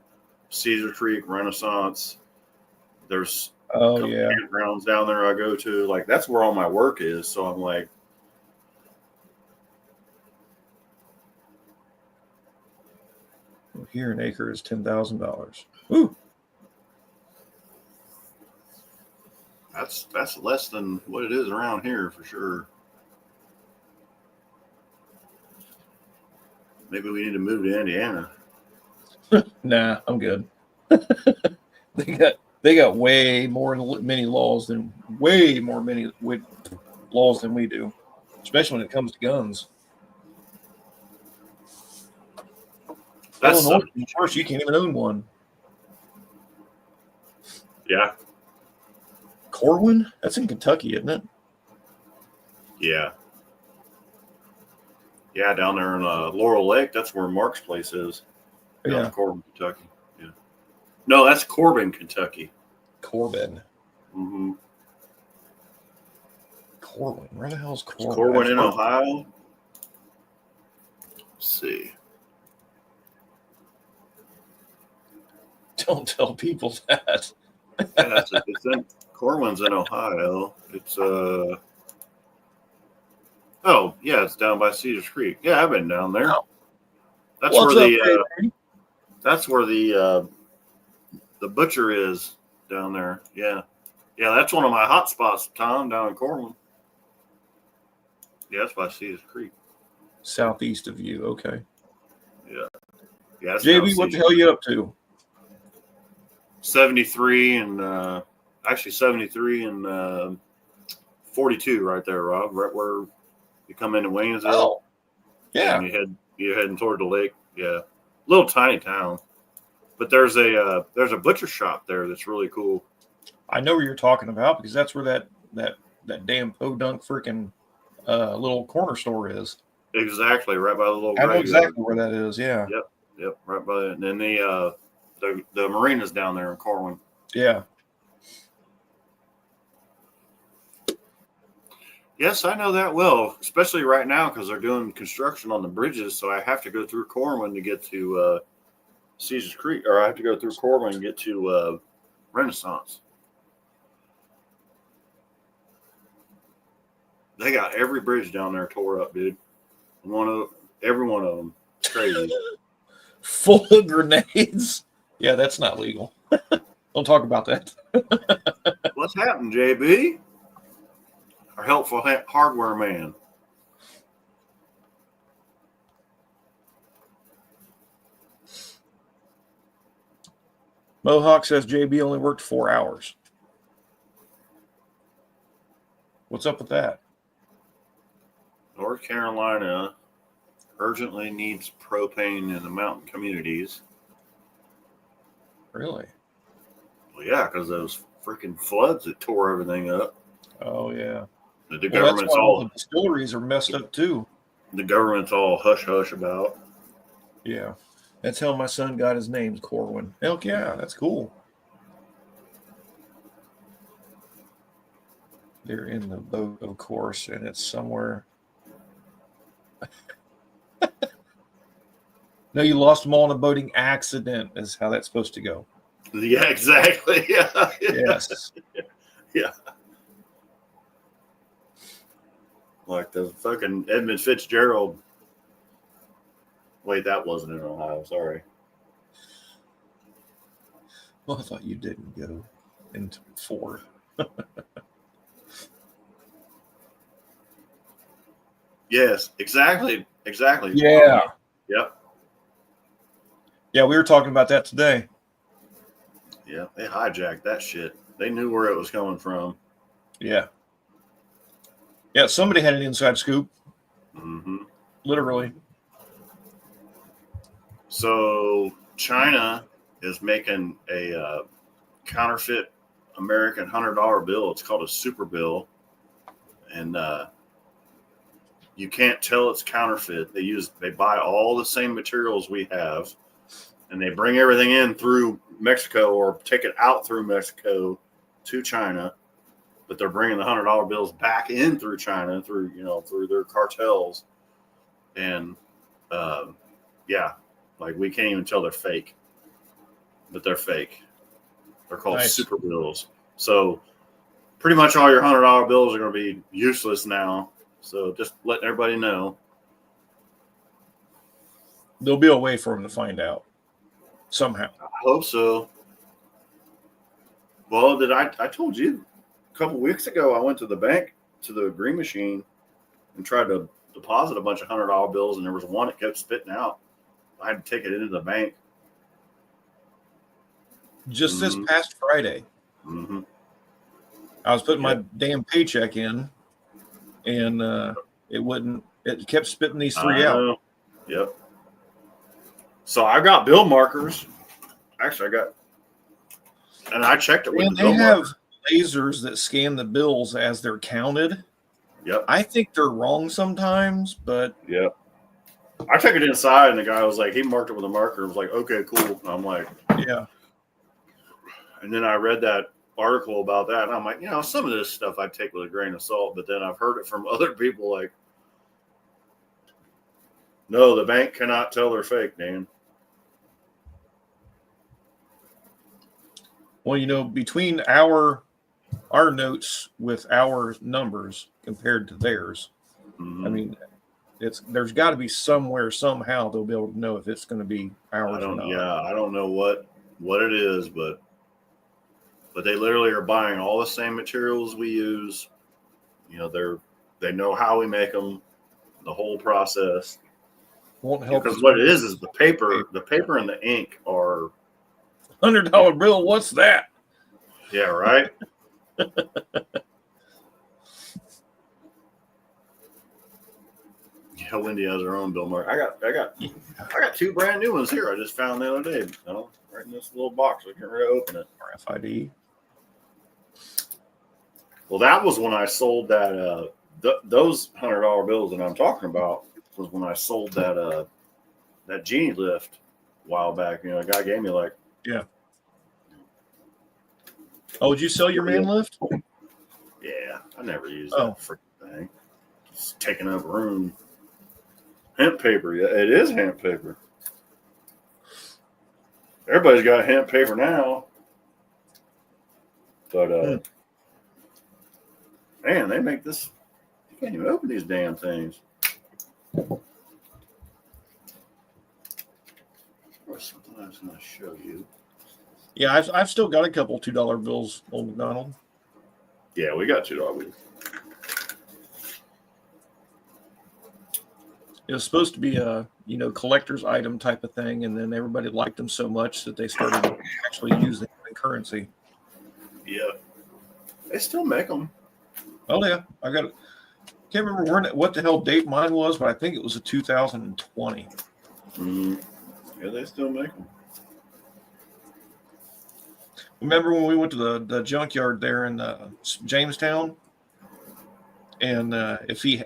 Cedar Creek, Renaissance. There's campgrounds down there I go to. Like that's where all my work is. So I'm like, Here an acre is $10,000. Ooh. That's less than what it is around here for sure. Maybe we need to move to Indiana. Nah, I'm good. They got way more many laws than laws than we do, especially when it comes to guns. That's Illinois, first, you can't even own one. yeah, Corwin? That's in Kentucky, isn't it? yeah, yeah. Down there in Laurel Lake, that's where Mark's place is. Down in Corbin, Kentucky. Yeah. No, that's Corbin, Kentucky. Corbin. Mm-hmm. Corwin. Where the hell is Corwin? Corwin in Ohio. Let's see. Don't tell people that. Yeah, it's in Corwin's in Ohio. It's oh yeah, it's down by Cedars Creek. Yeah, I've been down there. Oh. That's What's where up, that's where the butcher is down there. Yeah, yeah, that's one of my hot spots, Tom, down in Corwin. Yeah, that's by Cedars Creek. Southeast of you. Okay. Yeah, yeah. JB, what the hell you up to? 73 and actually 73 and 42 right there, Rob. Right where you come into Waynesville. Oh, yeah. And you're heading toward the lake. Yeah, little tiny town, but there's a butcher shop there that's really cool. I know where you're talking about because that's where that damn podunk freaking little corner store is. Exactly, right by the little. I know graveyard. exactly where that is. Yeah. Yep, right by it. And then the marina's down there in Corwin. Yeah. Yes, I know that well, especially right now because they're doing construction on the bridges. So I have to go through Corwin to get to Cedars Creek, or I have to go through Corwin and get to Renaissance. They got every bridge down there tore up, dude. Every one of them. It's crazy. Full of grenades. Yeah, that's not legal. Don't talk about that. What's happened, JB? Our helpful hardware man. Mohawk says JB only worked 4 hours. What's up with that? North Carolina urgently needs propane in the mountain communities. Really? Well, yeah, because those freaking floods that tore everything up. Oh, yeah. The Well, government's that's why all all the distilleries are messed up, too. the government's all hush hush about. Yeah. That's how my son got his name, Corwin. Heck yeah, that's cool. They're in the boat, of course, and it's somewhere. No, you lost them all in a boating accident, is how that's supposed to go. Yeah, exactly. Yeah. Yes. Yeah. Like the fucking Edmund Fitzgerald. Wait, that wasn't in Ohio. Sorry. Well, I thought you didn't go into Ford. Yes, exactly. Exactly. Yeah. Yep. Yeah, we were talking about that today. Yeah. They hijacked that shit. They knew where it was coming from. Yeah. Yeah, somebody had an inside scoop, Mm-hmm. literally. So China is making a counterfeit American $100 bill. It's called a super bill, and you can't tell it's counterfeit. They buy all the same materials we have, and they bring everything in through Mexico or take it out through Mexico to China. But they're bringing the $100 bills back in through China through their cartels, and yeah. Like, we can't even tell they're fake, but they're fake. They're called Nice. super bills. So pretty much all your $100 bills are going to be useless now. So just letting everybody know. There'll be a way for them to find out. somehow. I hope so. Well, I told you a couple weeks ago I went to the bank to the green machine and tried to deposit a bunch of $100 bills, and there was one that kept spitting out. I had to take it into the bank. Just this past Friday, Mm-hmm. I was putting my damn paycheck in, and it wouldn't. It kept spitting these three out. Yep. So I got bill markers. Actually, and I checked it with And the they bill have marker. lasers that scan the bills as they're counted. Yep. I think they're wrong sometimes, but Yep. I took it inside, and the guy was like, he marked it with a marker. It was like, okay, cool. And I'm like, yeah. and then I read that article about that, and I'm like, some of this stuff I take with a grain of salt, but then I've heard it from other people like, no, the bank cannot tell they're fake, Dan. Well, between our notes with our numbers compared to theirs, Mm-hmm. I mean, there's got to be somewhere, somehow they'll be able to know if it's going to be ours or not. Yeah, I don't know what it is, but they literally are buying all the same materials we use. They know how we make them, the whole process. Won't help because what it is the paper and the ink are $100 bill. What's that? Yeah, right. Yeah, Wendy has her own bill mark. I got two brand new ones here. I just found the other day. Right in this little box. I can't really open it. RFID. Well, that was when I sold that. Those $100 bills that I'm talking about was when I sold that Genie lift a while back. A guy gave me like. Yeah. Oh, would you sell your man lift? Yeah, I never used that freaking thing. It's taking up room. Hemp paper. Yeah, it is hemp paper. Everybody's got hemp paper now. But, man, they make this. You can't even open these damn things. There's something I was going to show you. Yeah, I've still got a couple $2 bills, Old McDonald. Yeah, we got $2 bills. It was supposed to be a collector's item type of thing, and then everybody liked them so much that they started actually using them in currency. Yeah, they still make them. Oh yeah, I got it. Can't remember what the hell date mine was, but I think it was a 2020. Mm-hmm. Yeah, they still make them. Remember when we went to the junkyard there in Jamestown? And if he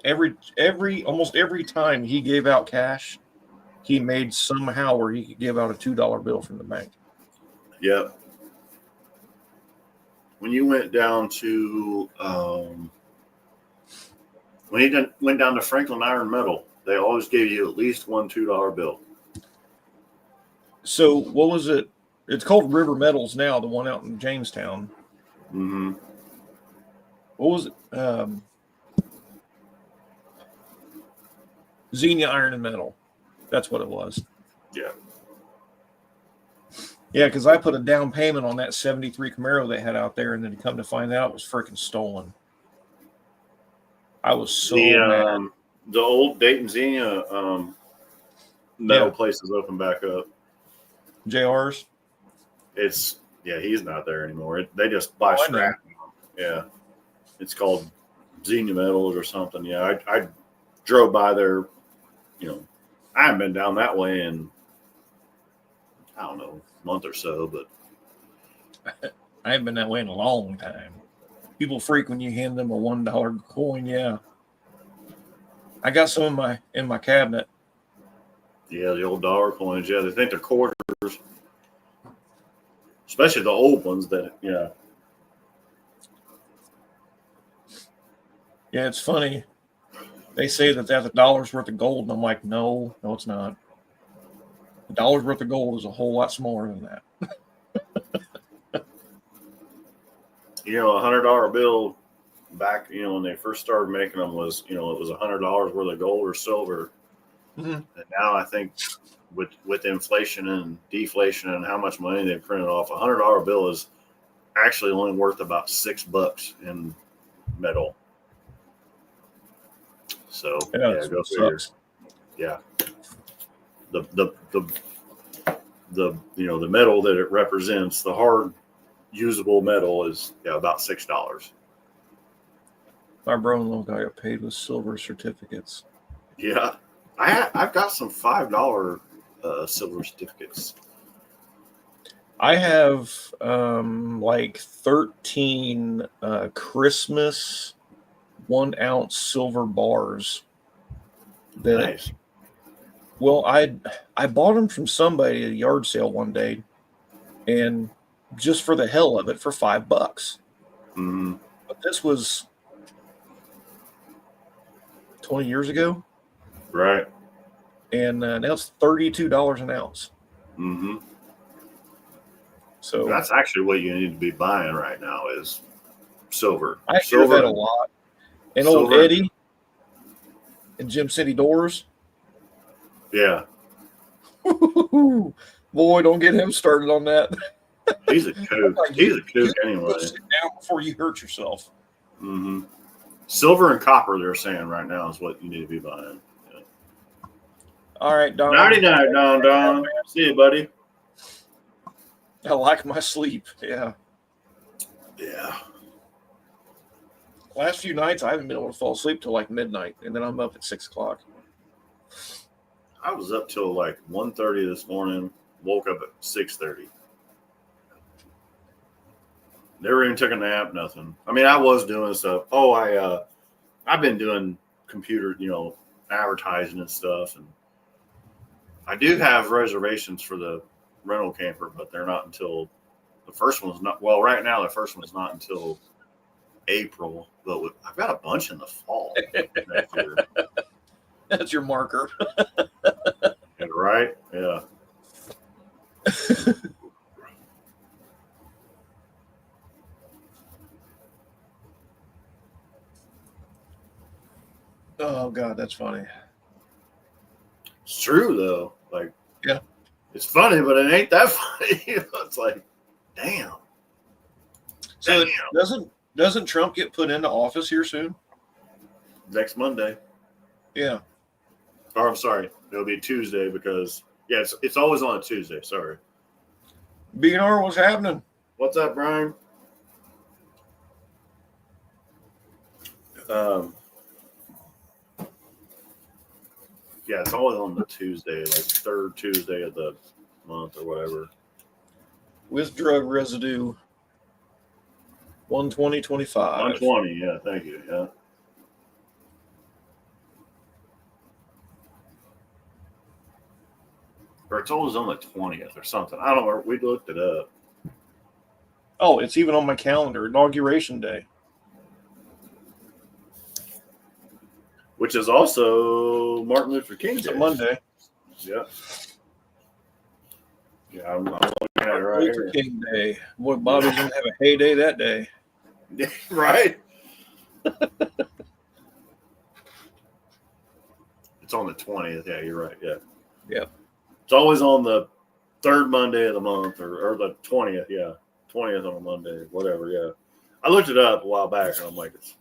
almost every time he gave out cash, he made somehow where he could give out a $2 bill from the bank. Yep. When you went down to when he went down to Franklin Iron Metal, they always gave you at least one $2 bill. So what was it? It's called River Metals now, the one out in Jamestown. Mm-hmm. What was it? Xenia Iron and Metal. That's what it was. Yeah. Yeah, because I put a down payment on that 73 Camaro they had out there, and then come to find out it was freaking stolen. I was so mad. The old Dayton Xenia metal place is open back up. JR's? He's not there anymore. They just buy scrap. Yeah. It's called Xenia Metals or something. Yeah, I drove by there. I haven't been down that way in, I don't know, a month or so, but I haven't been that way in a long time. People freak when you hand them a $1 coin. Yeah. I got some in my cabinet. Yeah, the old dollar coins. Yeah, they think they're quarters. Especially the old ones Yeah, it's funny. They say that that's $1 worth of gold, and I'm like, no, it's not. $1 worth of gold is a whole lot smaller than that. A $100 bill back, when they first started making them was, it was $100 worth of gold or silver. Mhm. And now I think with inflation and deflation and how much money they printed off, $100 bill is actually only worth about $6 in metal. So Yeah, yeah, it go figure. sucks. Yeah. The the metal that it represents, the hard usable metal is about $6. My brother-in-law got paid with silver certificates. Yeah. I've got some $5 silver certificates. I have like 13 Christmas 1 ounce silver bars that Nice. well I bought them from somebody at a yard sale one day, and just for the hell of it for $5. Mm-hmm. But this was 20 years ago, Right. and now it's $32 an ounce. Mm-hmm. So That's actually what you need to be buying right now is silver. I hear Silver that a lot. And old silver. Eddie and Jim City Doors. Yeah. Boy, don't get him started on that. He's a kook. He's a kook anyway. Go sit down before you hurt yourself. Mm-hmm. Silver and copper, they're saying right now, is what you need to be buying. Yeah. All right, Don. Nighty night, Don. See you, buddy. I like my sleep. Yeah. Yeah. Last few nights, I haven't been able to fall asleep till like midnight, and then I'm up at 6 o'clock. I was up till like 1:30 this morning. Woke up at 6:30. Never even took a nap. Nothing. I mean, I was doing stuff. Oh, I've been doing computer, advertising and stuff, and I do have reservations for the rental camper, but they're not until the first one's not. Well, right now the first one's not until April, but I've got a bunch in the fall next year. That's your marker. Yeah, right? Yeah. Oh, God, that's funny. It's true though. Like, yeah, it's funny, but it ain't that funny. It's like, damn. So doesn't Trump get put into office here soon? Next Monday. Yeah. Or I'm sorry, it'll be Tuesday because it's always on a Tuesday. Sorry. BNR, what's happening? What's up, Brian? It's always on the Tuesday, like third Tuesday of the month or whatever. With drug residue, 120.25. 120, yeah, thank you. Yeah. Or it's always on the 20th or something. I don't know. We looked it up. Oh, it's even on my calendar, Inauguration Day. Which is also Martin Luther King Day. It's a Monday. Yeah. Yeah, I'm looking at it right Luther here. King Day. Boy, Bobby's going to have a heyday that day. Right? It's on the 20th. Yeah, you're right. Yeah. Yep. It's always on the third Monday of the month or the 20th. Yeah. 20th on a Monday, whatever. Yeah. I looked it up a while back and I'm like, it's.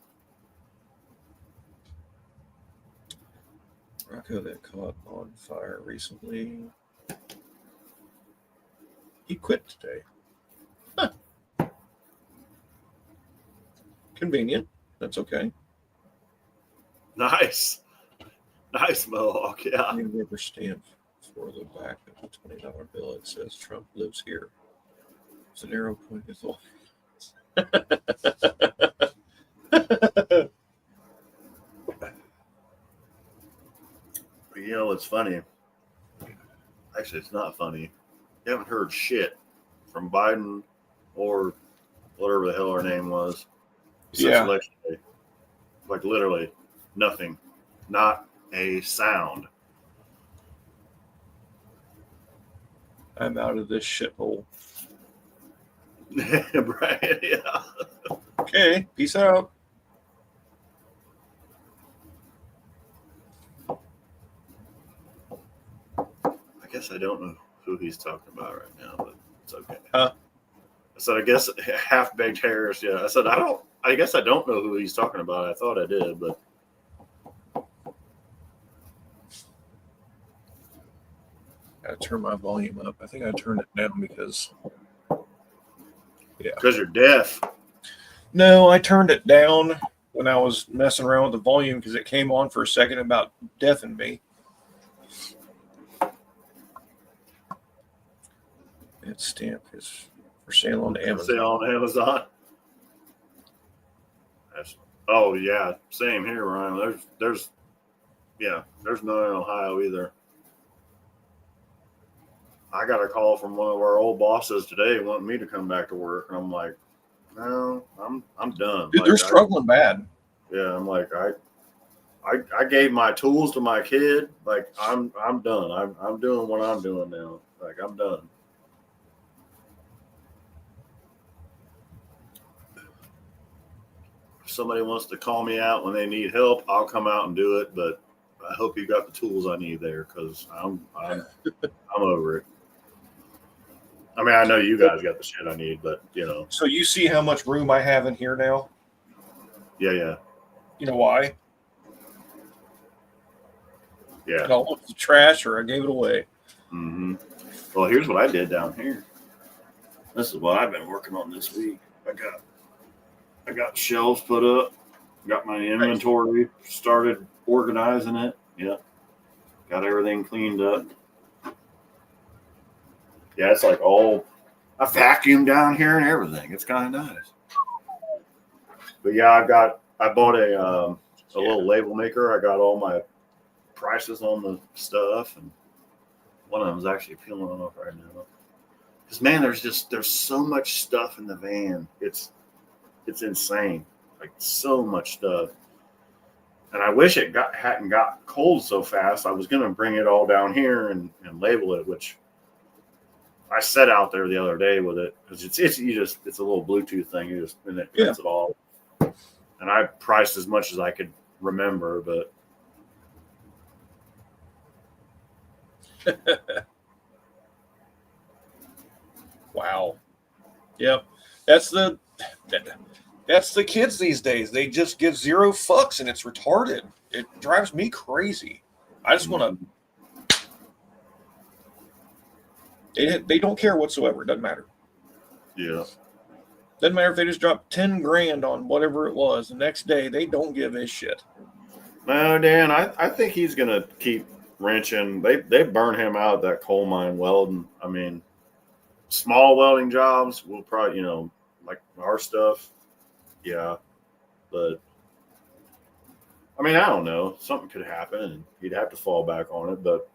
Rocco that caught on fire recently. He quit today. Huh. Convenient. That's okay. Nice. Nice Mohawk. Yeah. New rubber stamp for the back of the $20 bill. It says Trump lives here. It's an arrow pointing at You know, it's funny. Actually, it's not funny. You haven't heard shit from Biden or whatever the hell her name was since Yeah. election day. Like literally nothing. Not a sound. I'm out of this shithole. Right? Yeah. Okay. Peace out. guess I don't know who he's talking about right now, but it's okay. Huh? I said, I guess Half-Baked Harris. Yeah. I said, I guess I don't know who he's talking about. I thought I did, but Gotta turn my volume up. I think I turned it down because because you're deaf. no, I turned it down when I was messing around with the volume because it came on for a second about deafening me. That stamp is for sale on Say Amazon. on Amazon. Oh yeah, same here, Ryan. There's none in Ohio either. I got a call from one of our old bosses today wanting me to come back to work, and I'm like, no, I'm done. Dude, Like, they're struggling bad. Yeah, I'm like, I gave my tools to my kid. Like, I'm done. I'm doing what I'm doing now. Like, I'm done. If somebody wants to call me out when they need help, I'll come out and do it. But I hope you got the tools I need there, because I'm over it. I mean, I know you guys got the shit I need, but So you see how much room I have in here now? yeah. You know why? Yeah. It all went to trash or I gave it away. Mm-hmm. Well, here's what I did down here. This is what I've been working on this week. I got shelves put up, got my inventory started organizing it. Yeah. Got everything cleaned up. Yeah, it's like I vacuumed down here and everything. It's kind of nice. But yeah, I bought a little label maker. I got all my prices on the stuff, and one of them is actually peeling off right now. Because man, there's so much stuff in the van. It's insane. Like, so much stuff. And I wish it hadn't got cold so fast. I was gonna bring it all down here and label it, which I set out there the other day with it, because it's a little Bluetooth thing. You just and it prints it all. And I priced as much as I could remember, but Wow. Yep. That's the kids these days. They just give zero fucks, and it's retarded. It drives me crazy. I just want to. They don't care whatsoever. It doesn't matter. yeah. Doesn't matter if they just drop 10 grand on whatever it was. The next day, they don't give a shit. No, Dan, I think he's gonna keep wrenching. They burn him out at that coal mine welding. I mean, small welding jobs will probably, like our stuff. Yeah. But I mean, I don't know. Something could happen and he'd have to fall back on it, but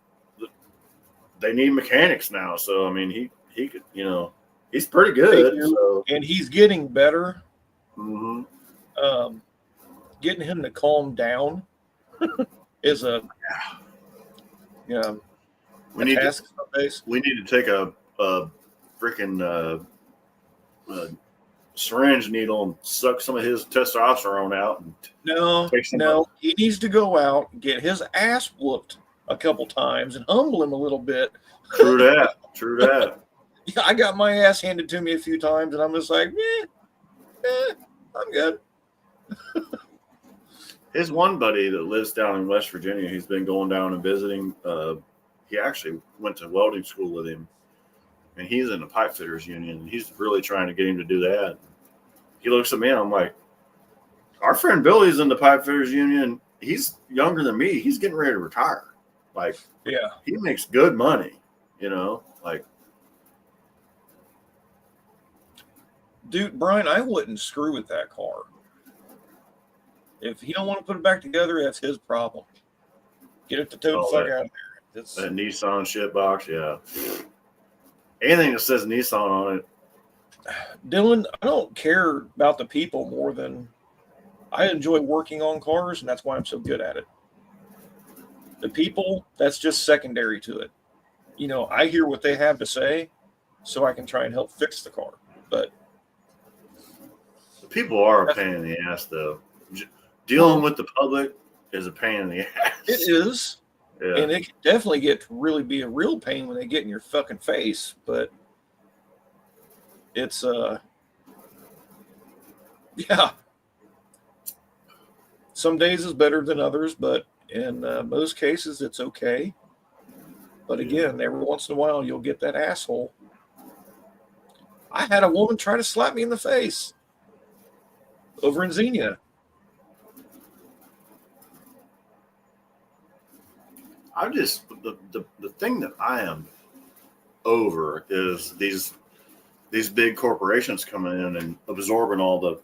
they need mechanics now. So I mean, he could, he's pretty good. So. And he's getting better. Mm-hmm. Getting him to calm down is a we need task to take a freaking syringe needle and suck some of his testosterone out. No, he needs to go out and get his ass whooped a couple times and humble him a little bit. True that. Yeah, I got my ass handed to me a few times, and I'm just like, I'm good. His one buddy that lives down in West Virginia, he's been going down and visiting. He actually went to welding school with him, and he's in the pipe fitters union, and he's really trying to get him to do that. He looks at me, and I'm like, our friend Billy's in the pipe fitters union. He's younger than me. He's getting ready to retire. Like, yeah, he makes good money, like. Dude, Brian, I wouldn't screw with that car. If he don't want to put it back together, that's his problem. Get it the tote fuck out of there. That Nissan shit box, yeah. Anything that says Nissan on it. Dylan, I don't care about the people more than I enjoy working on cars, and that's why I'm so good at it. The people, that's just secondary to it. I hear what they have to say, so I can try and help fix the car. But the people are a pain in the ass, though. Dealing with the public is a pain in the ass. It is. Yeah. And it can definitely get to really be a real pain when they get in your fucking face. But it's yeah. Some days is better than others, but in most cases it's okay. But again, every once in a while you'll get that asshole. I had a woman try to slap me in the face over in Xenia. I just the thing that I am over is these big corporations coming in and absorbing all the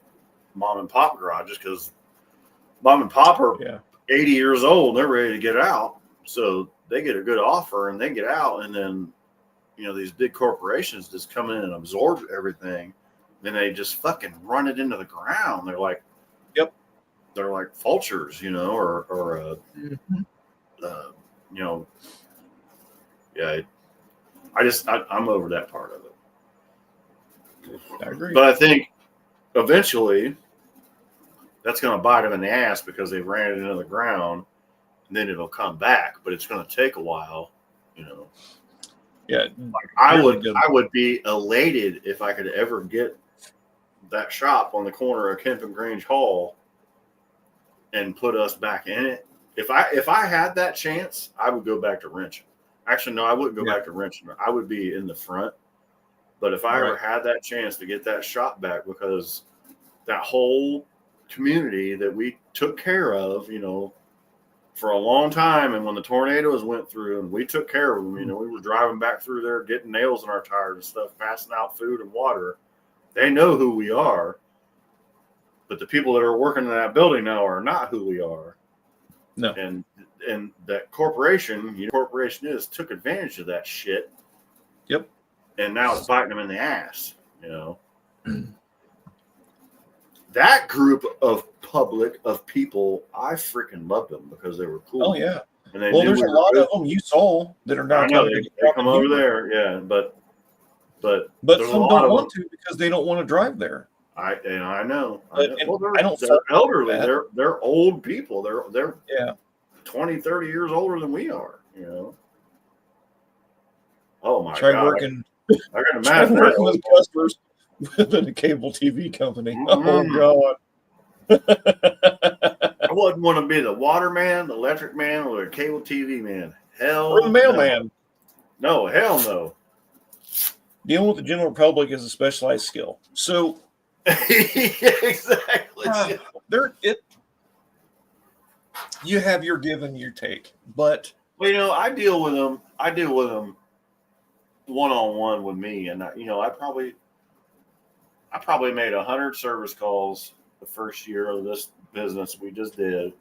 mom and pop garages, because mom and pop are Yeah. 80 years old and they're ready to get out. So they get a good offer and they get out, and then these big corporations just come in and absorb everything. Then they just fucking run it into the ground. They're like, Yep. They're like vultures, or yeah. I'm over that part of it. I agree. But I think eventually that's going to bite them in the ass because they ran it into the ground, and then it'll come back. But it's going to take a while, Yeah. Like I would be elated if I could ever get that shop on the corner of Kemp and Grange Hall and put us back in it. If I had that chance, I would go back to wrenching. Actually, no, I wouldn't go back to wrenching. I would be in the front. But if I ever had that chance to get that shop back, because that whole community that we took care of, for a long time, and when the tornadoes went through and we took care of them, we were driving back through there, getting nails in our tires and stuff, passing out food and water. They know who we are. But the people that are working in that building now are not who we are. No. And that corporation, took advantage of that shit. Yep. And now it's biting them in the ass, That group of people, I freaking loved them because they were cool. Oh yeah. And Well, there's a lot of them you saw that are not. I know they come over there, yeah, but some don't want to because they don't want to drive there. I know. Well, they're elderly. They're old people. They're 20, 30 years older than we are. Oh my God! Working. I got imagine working with customers within a cable TV company. Mm-hmm. Oh God! I wouldn't want to be the water man, the electric man, or the cable TV man. Hell, or the mailman. No, hell no. Dealing with the general public is a specialized skill. So, exactly. You have your give and your take, but I deal with them one-on-one with me, and I probably made 100 service calls the first year of this business we just did,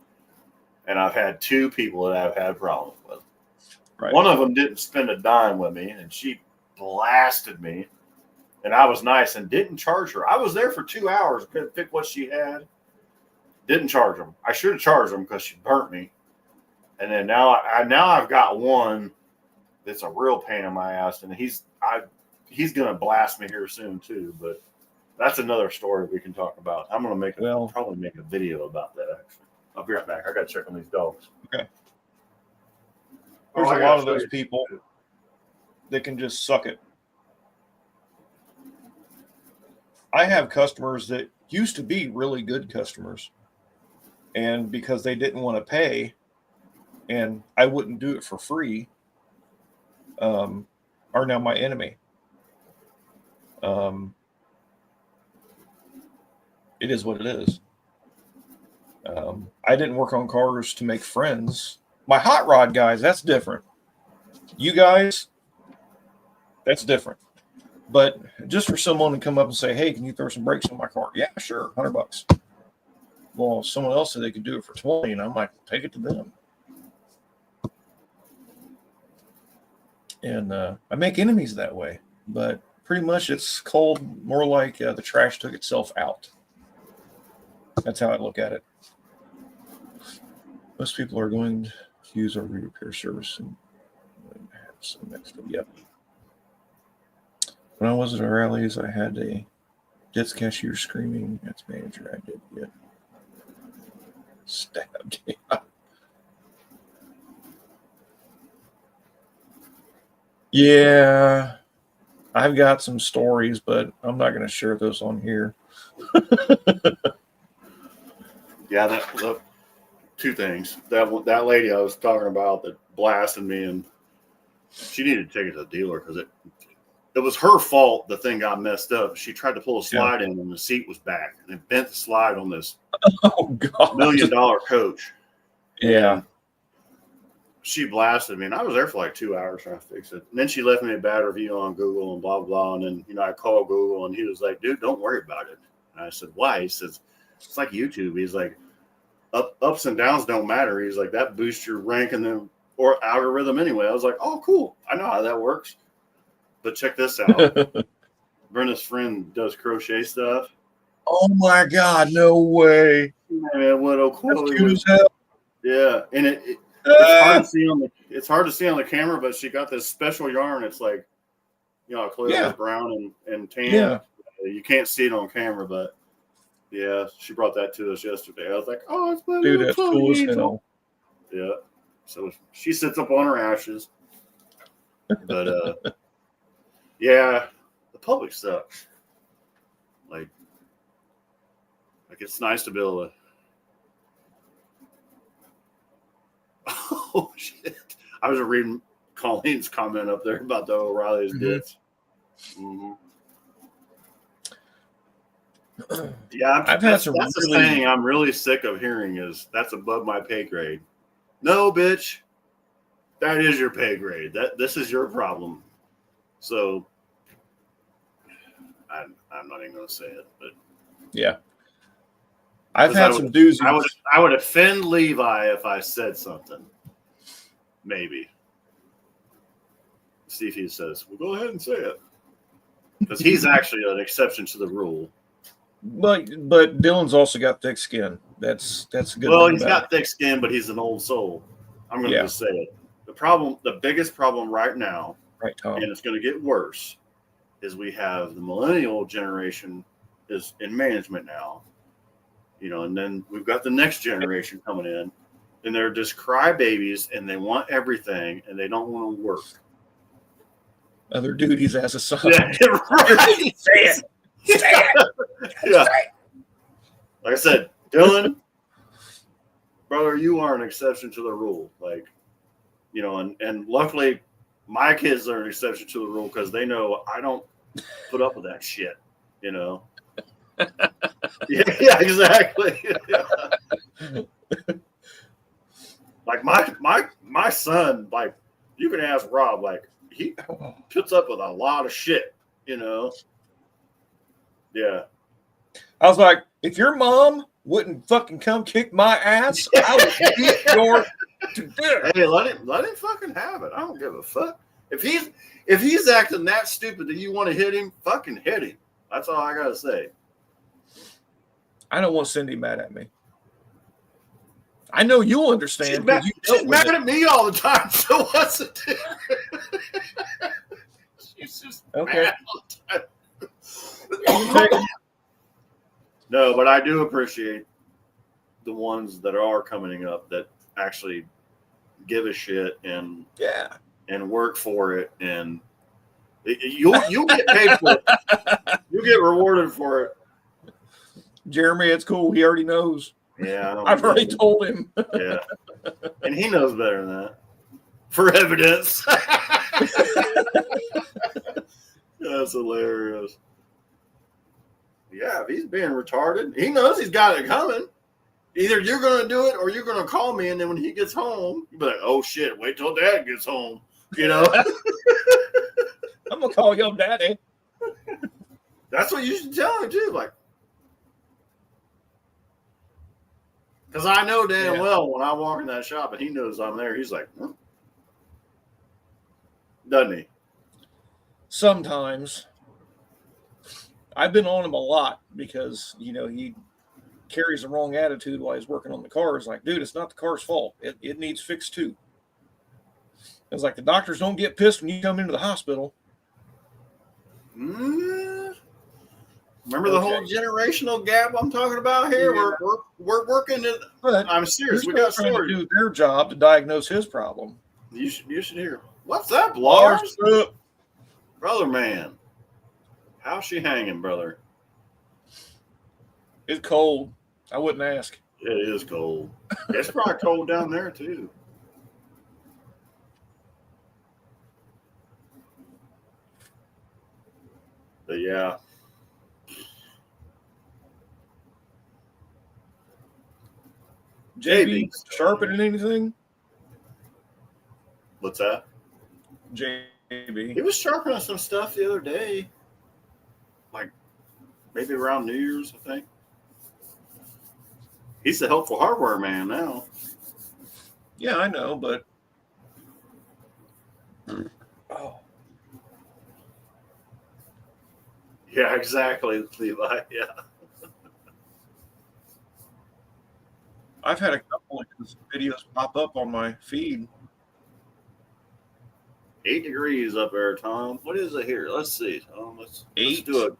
and I've had 2 people that I've had problems with. Right. One of them didn't spend a dime with me, and she blasted me, and I was nice and didn't charge her. I was there for 2 hours, couldn't pick what she had. Didn't charge them. I should have charged them because she burnt me. And then now I've got one that's a real pain in my ass, and he's gonna blast me here soon too. But that's another story we can talk about. I'm gonna probably make a video about that. Actually, I'll be right back. I gotta check on these dogs. Okay. There's a lot of those people that can just suck it. I have customers that used to be really good customers, and because they didn't want to pay, and I wouldn't do it for free, are now my enemy. It is what it is. I didn't work on cars to make friends. My hot rod guys, that's different. You guys, that's different. But just for someone to come up and say, "Hey, can you throw some brakes on my car?" Yeah, sure, $100. Well, someone else said they could do it for 20, and I'm like, take it to them. And I make enemies that way, but pretty much it's called more like the trash took itself out. That's how I look at it. Most people are going to use our repair service and have some extra. Yep. When I was at our rallies, I had a debts cashier screaming at the manager. I did get stabbed. Yeah, I've got some stories, but I'm not going to share those on here. Yeah, that two things. That lady I was talking about that blasted me, and she needed to take it to the dealer because it was her fault. The thing got messed up. She tried to pull a slide in, and the seat was back, and it bent the slide on this Oh God, $1 million coach. Yeah. And she blasted me, and I was there for like 2 hours trying to fix it. And then she left me a bad review on Google and blah blah. And then I called Google, and he was like, "Dude, don't worry about it." And I said, "Why?" He says, "It's like YouTube." He's like, ups and downs don't matter. He's like, that boosts your rank in the or algorithm anyway. I was like, oh, cool. I know how that works. But check this out. Brenda's friend does crochet stuff. Oh my God, no way. Man, what a That's cute as hell. Yeah, and it's hard to see on the camera, but she got this special yarn. It's like, clearly it's brown and tan. Yeah. You can't see it on camera, but yeah, she brought that to us yesterday. I was like, oh, it's my Dude, that's cool as angel. hell. Yeah. So she sits up on her ashes. But yeah, the public sucks. Like it's nice to be able to. Oh shit! I was reading Colleen's comment up there about the O'Reilly's dits. Mm-hmm. Yeah, I've had some. That's the thing I'm really sick of hearing is that's above my pay grade. No, bitch, that is your pay grade. This is your problem. So I'm not even going to say it, but yeah, I've had some doozies. I would offend Levi if I said something. Maybe. See if he says, "Well, go ahead and say it," because he's actually an exception to the rule. But Dylan's also got thick skin. That's a good. Well, he's got thick skin, but he's an old soul. I'm going to just say it. The biggest problem right now, right, Tom, and it's going to get worse, is we have the millennial generation is in management now, and then we've got the next generation coming in, and they're just crybabies, and they want everything, and they don't want to work. Other duties as a son. Yeah, right. Say it. Yeah. Like I said, Dylan, brother, you are an exception to the rule. Like, and luckily my kids are an exception to the rule because they know I don't put up with that shit, Yeah, exactly. Like my son, like you can ask Rob, like he puts up with a lot of shit, Yeah. I was like, if your mom wouldn't fucking come kick my ass, I would beat your to death. Hey, let him fucking have it. I don't give a fuck. If he's acting that stupid that you want to hit him, fucking hit him. That's all I gotta say. I don't want Cindy mad at me. I know you'll understand. She's mad at me all the time, so what's the difference? She's just mad all the time. No, but I do appreciate the ones that are coming up that actually give a shit and work for it, and you'll get paid for it. You'll get rewarded for it. Jeremy, it's cool. He already knows. Yeah, I've already told him. Yeah, and he knows better than that. For evidence. That's hilarious. Yeah, if he's being retarded, he knows he's got it coming. Either you're going to do it or you're going to call me, and then when he gets home, you'll be like, oh, shit, wait till Dad gets home, I'm going to call your daddy. That's what you should tell him, too. Like, because I know damn well when I walk in that shop and he knows I'm there, he's like, doesn't he? Sometimes. I've been on him a lot because, he carries the wrong attitude while he's working on the car. It's like, dude, it's not the car's fault. It needs fixed too. It's like the doctors don't get pissed when you come into the hospital. Remember the whole generational gap I'm talking about here? Yeah. We're working it. I'm serious. We got trying to do their job to diagnose his problem. You should hear. What's up, Lars? Brother man. How's she hanging, brother? It's cold. I wouldn't ask. It is cold. It's probably cold down there too. But yeah. JB sharpening anything? What's that? JB. He was sharpening some stuff the other day. Like maybe around New Year's, I think. He's the helpful hardware man now. Yeah, I know, but Yeah, exactly, Levi. Yeah. I've had a couple of his videos pop up on my feed. 8 degrees up there, Tom. What is it here? Let's see. Let's 8? do it.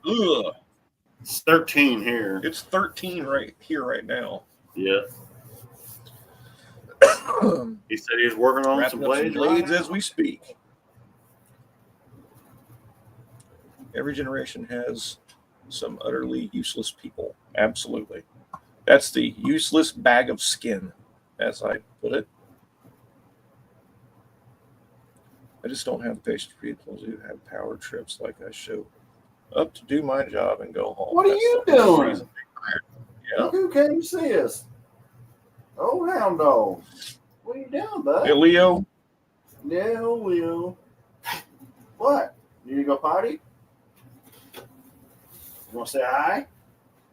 Ugh. It's 13 here. It's 13 right here right now. Yeah. He said he was working on some Wrapping up blades, as we speak. Every generation has some utterly useless people. Absolutely. That's the useless bag of skin, as I put it. I just don't have the patience for people who have power trips like I show up to do my job and go home. What are you doing? reason. Yeah. Look who came to see us. Oh, hound dog. What are you doing, bud? Hey, Leo. Yeah, Leo. What? You need to go potty? You want to say hi?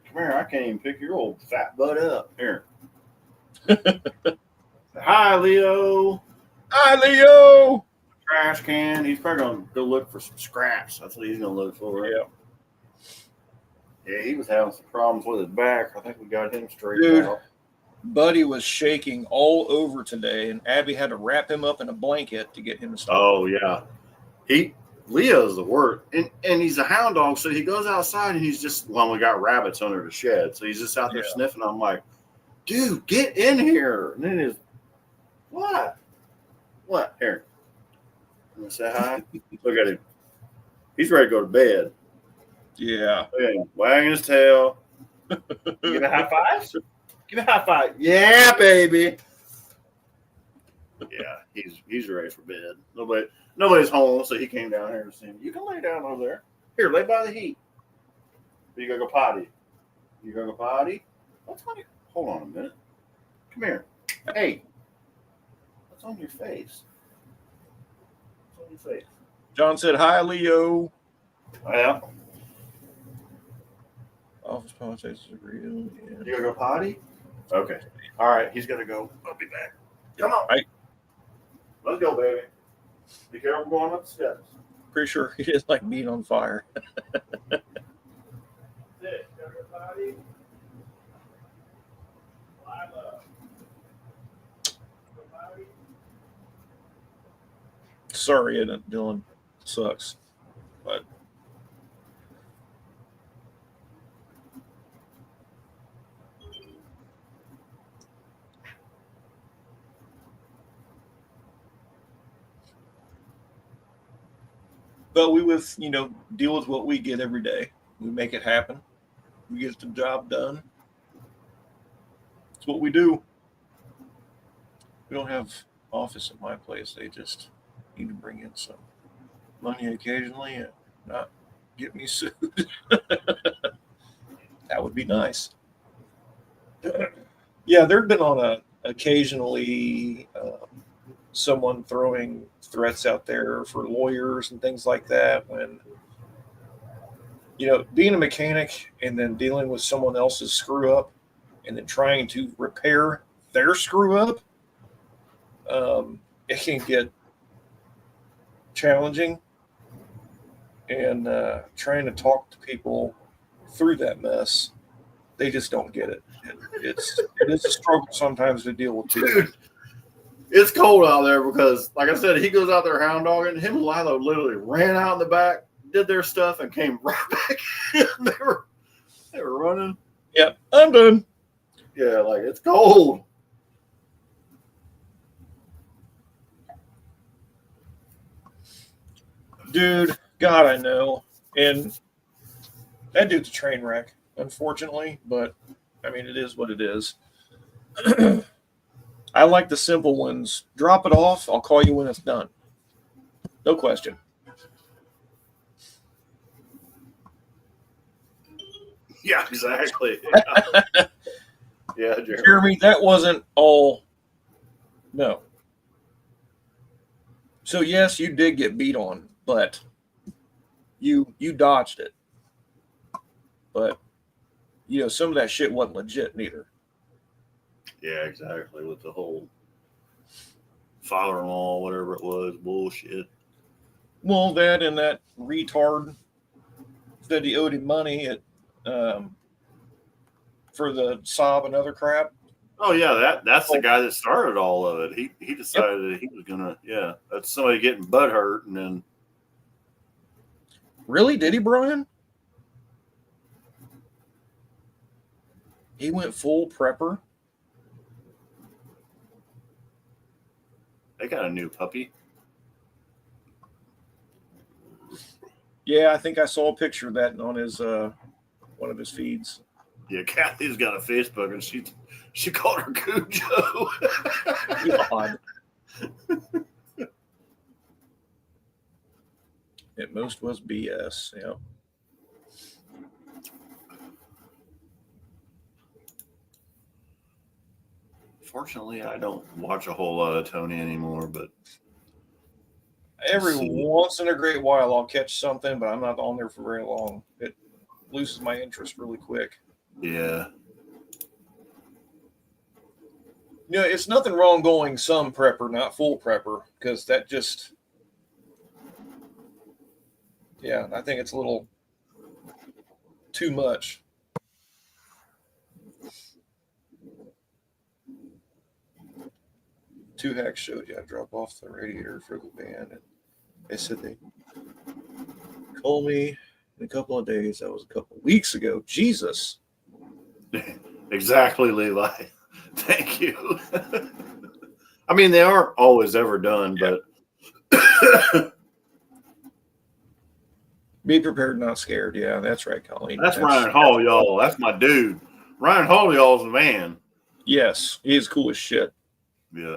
Come here. I can't even pick your old fat butt up. Here. Hi, Leo. Hi, Leo. Trash can. He's probably going to go look for some scraps. That's what he's going to look for. Yeah. Yeah, he was having some problems with his back. I think we got him straightened out. Buddy was shaking all over today, and Abby had to wrap him up in a blanket to get him to stop. Oh, yeah. Leo's the word. And he's a hound dog, so he goes outside and he's just, well, we got rabbits under the shed. So he's just out there sniffing. I'm like, dude, get in here. And then he's, what? What? Here. I'm going to say hi. Look at him. He's ready to go to bed. Yeah. Look at him, wagging his tail. Give me a high five. Give me a high five. Yeah, baby. Yeah, he's ready for bed. Nobody's home, so he came down here to see him. You can lay down over there. Here, lay by the heat. You gotta go potty. You gotta go potty? What's on your? Hold on a minute. Come here. Hey. What's on your face? What's on your face? John said, hi, Leo. Well, Office politics is real. Yeah. you gotta go potty? Okay. All right, he's gonna go. I'll be back. Come on. Right. Let's go, baby. Be careful going up the steps. Pretty sure he is like being on fire. Sit. Gotta go potty. Lila. Go potty. Sorry, Dylan. Sucks. But we deal with what we get every day. We make it happen. We get the job done. It's what we do. We don't have office at my place. They just need to bring in some money occasionally and not get me sued. That would be nice. Yeah, there'd been occasionally someone throwing threats out there for lawyers and things like that when, being a mechanic and then dealing with someone else's screw up and then trying to repair their screw up, it can get challenging, and trying to talk to people through that mess, they just don't get it. It is a struggle sometimes to deal with people. Dude, it's cold out there because, like I said, he goes out there hound dogging. Him and Lilo literally ran out in the back, did their stuff, and came right back in. They were running. Yep, I'm done. Yeah, like it's cold. Dude, God, I know. And that dude's a train wreck, unfortunately, but I mean, it is what it is. I like the simple ones. Drop it off. I'll call you when it's done. No question. Yeah, exactly. Yeah, Jeremy. Jeremy, that wasn't all. No. So yes, you did get beat on, but you dodged it. But some of that shit wasn't legit neither. Yeah, exactly. With the whole father-in-law, whatever it was, bullshit. Well, that and that retard said he owed him money for the sob and other crap. Oh yeah, that's the guy that started all of it. He decided that he was gonna that's somebody getting butt hurt and then Really? Did he, Brian? He went full prepper. they got a new puppy. Yeah, I think I saw a picture of that on his one of his feeds. Yeah, Kathy's got a Facebook and she called her Cujo. God. At most was BS. Yeah. Fortunately, I don't watch a whole lot of Tony anymore, but Every see. once in a great while, I'll catch something, but I'm not on there for very long. It loses my interest really quick. Yeah. It's nothing wrong going some prepper, not full prepper, because that just, I think it's a little too much. Two hacks showed you I drop off the radiator for the van, and they said they call me in a couple of days. That was a couple of weeks ago. Jesus. Exactly, Levi. Thank you. I mean, they aren't always ever done, but Be prepared, not scared. Yeah, that's right, Colleen. that's Ryan Hall, y'all. That's my dude. Ryan Hall, y'all's the man. Yes, he is cool as shit. Yeah.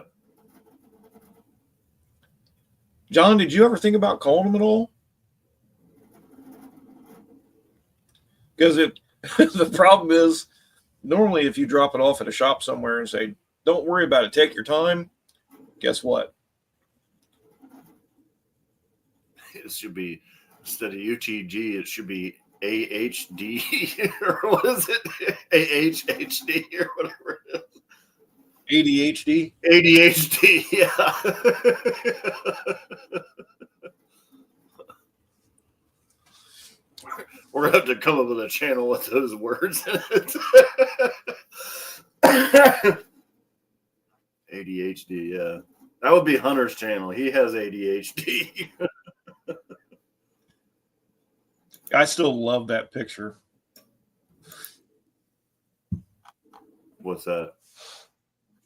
John, did you ever think about calling him at all? Because the problem is, normally if you drop it off at a shop somewhere and say, don't worry about it, take your time, guess what? It should be, instead of UTG, it should be AHD or what is it? AHHD or whatever it is. ADHD? ADHD, yeah. We're going to have to come up with a channel with those words in it. ADHD, yeah. That would be Hunter's channel. He has ADHD. I still love that picture. What's that?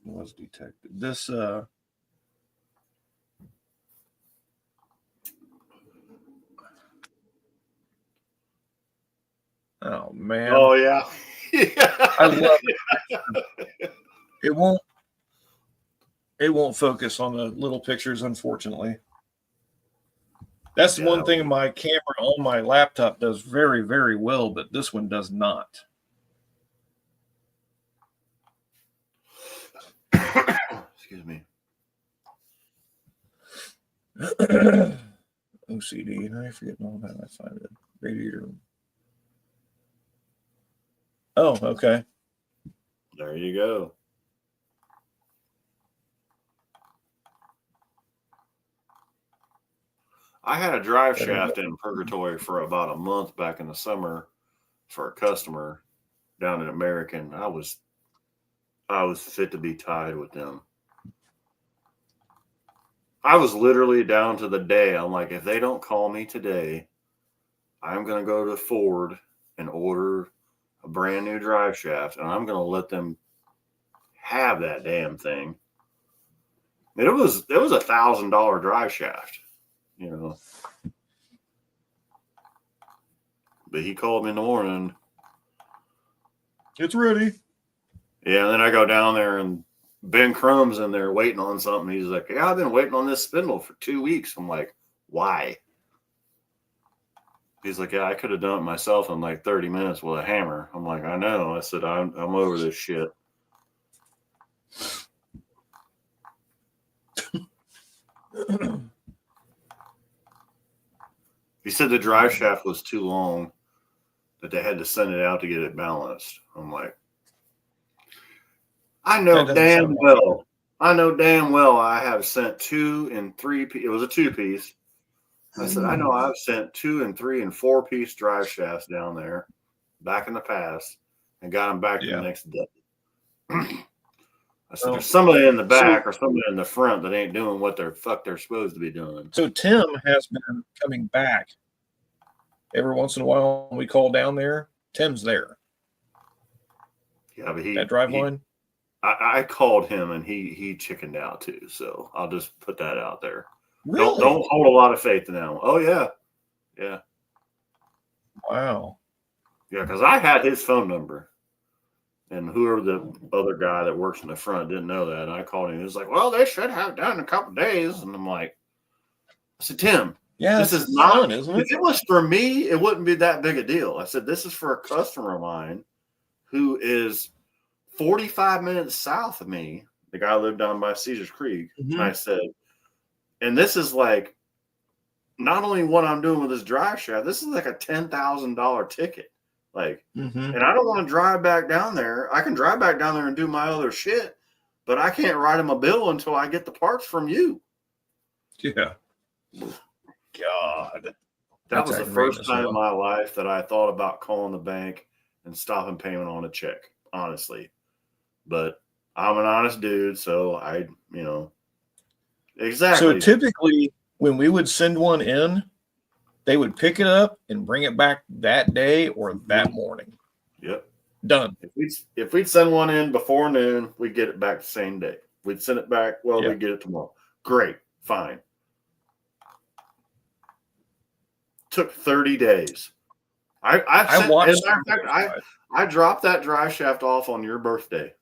Was detected. This oh man. Oh yeah. I love it. It won't focus on the little pictures, unfortunately. That's the one thing my camera on my laptop does very, very well, but this one does not. Excuse me. OCD. I forget all that. I find it. Radiator. Oh, okay. There you go. I had a drive shaft in Purgatory for about a month back in the summer for a customer down in American. I was fit to be tied with them. I was literally down to the day. I'm like, if they don't call me today, I'm going to go to Ford and order a brand new drive shaft, and I'm going to let them have that damn thing. And it was $1,000 drive shaft, you know. But he called me in the morning. It's ready. Yeah, and then I go down there and Ben Crumb's in there waiting on something. He's like, yeah, I've been waiting on this spindle for 2 weeks. I'm like, why? He's like, yeah, I could have done it myself in like 30 minutes with a hammer. I'm like, I know. I said, I'm over this shit. He said the drive shaft was too long, that they had to send it out to get it balanced. I'm like, I know damn well. I know damn well I have sent 2 and 3 it was a 2-piece. I said, I know I've sent 2 and 3 and 4-piece drive shafts down there back in the past and got them back the next day. I said, there's somebody in the back or somebody in the front that ain't doing what the fuck they're supposed to be doing. So Tim has been coming back every once in a while. When we call down there, Tim's there. Yeah, but that drive line. I called him and he chickened out too. So I'll just put that out there. Really? Don't hold a lot of faith in that one. Oh yeah, yeah. Wow. Yeah, because I had his phone number, and whoever the other guy that works in the front didn't know that. And I called him. He was like, "Well, they should have done in a couple of days." And I'm like, "I said, Tim, this is not fun, isn't it? If it was for me, it wouldn't be that big a deal." I said, "This is for a customer of mine who is 45 minutes south of me. The guy lived down by Caesars Creek." Mm-hmm. And I said, and this is like not only what I'm doing with this drive shaft, this is like a $10,000 ticket. Like, and I don't want to drive back down there. I can drive back down there and do my other shit, but I can't write him a bill until I get the parts from you. Yeah. God. That was the first time in my life that I thought about calling the bank and stopping payment on a check, honestly. But I'm an honest dude, so I, exactly. So typically when we would send one in, they would pick it up and bring it back that day or that morning. Yep. Done. If we'd send one in before noon, we'd get it back the same day. We'd send it back. Well, we'd get it tomorrow. Great. Fine. Took 30 days. I dropped that drive shaft off on your birthday,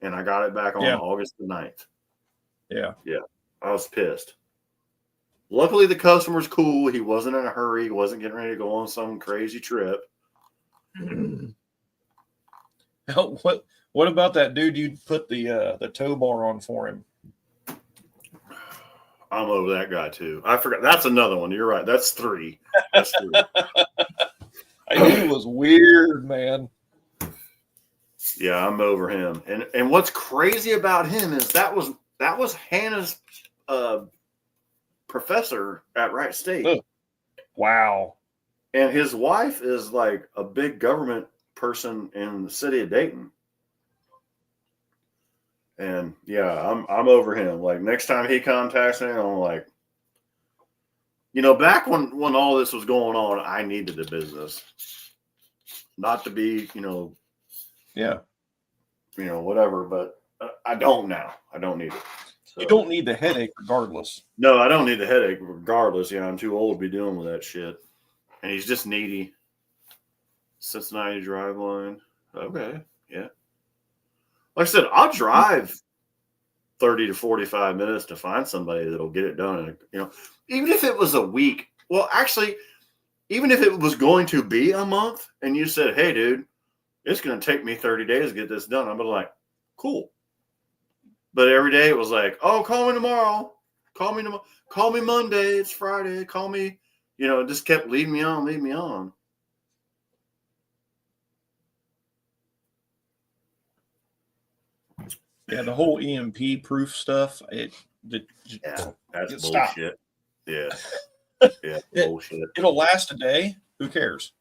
and I got it back on August the 9th. Yeah. Yeah. I was pissed. Luckily, the customer's cool. He wasn't in a hurry. He wasn't getting ready to go on some crazy trip. What about that dude you put the tow bar on for him? I'm over that guy too. I forgot. That's another one. You're right. That's 3. That's 3. He was weird, man. Yeah, I'm over him. And what's crazy about him is that was Hannah's professor at Wright State. Oh, wow. And his wife is like a big government person in the city of Dayton. And yeah, I'm over him. Like next time he contacts me, I'm like, back when all this was going on, I needed a business. Not to be, whatever, but I don't now. I don't need it. So, you don't need the headache regardless. No, I don't need the headache regardless. Yeah, I'm too old to be dealing with that shit. And he's just needy. Cincinnati drive line. Okay. Yeah. Like I said, I'll drive 30 to 45 minutes to find somebody that'll get it done. Even if it was a week. Well, actually, even if it was going to be a month and you said, hey, dude, it's going to take me 30 days to get this done, I'm like, cool. But every day it was like, oh, call me tomorrow. Call me tomorrow. Call me Monday. It's Friday. Call me. It just kept leading me on. Yeah, the whole EMP proof stuff. That's stop. Bullshit. Yeah. Yeah, bullshit. It'll last a day. Who cares?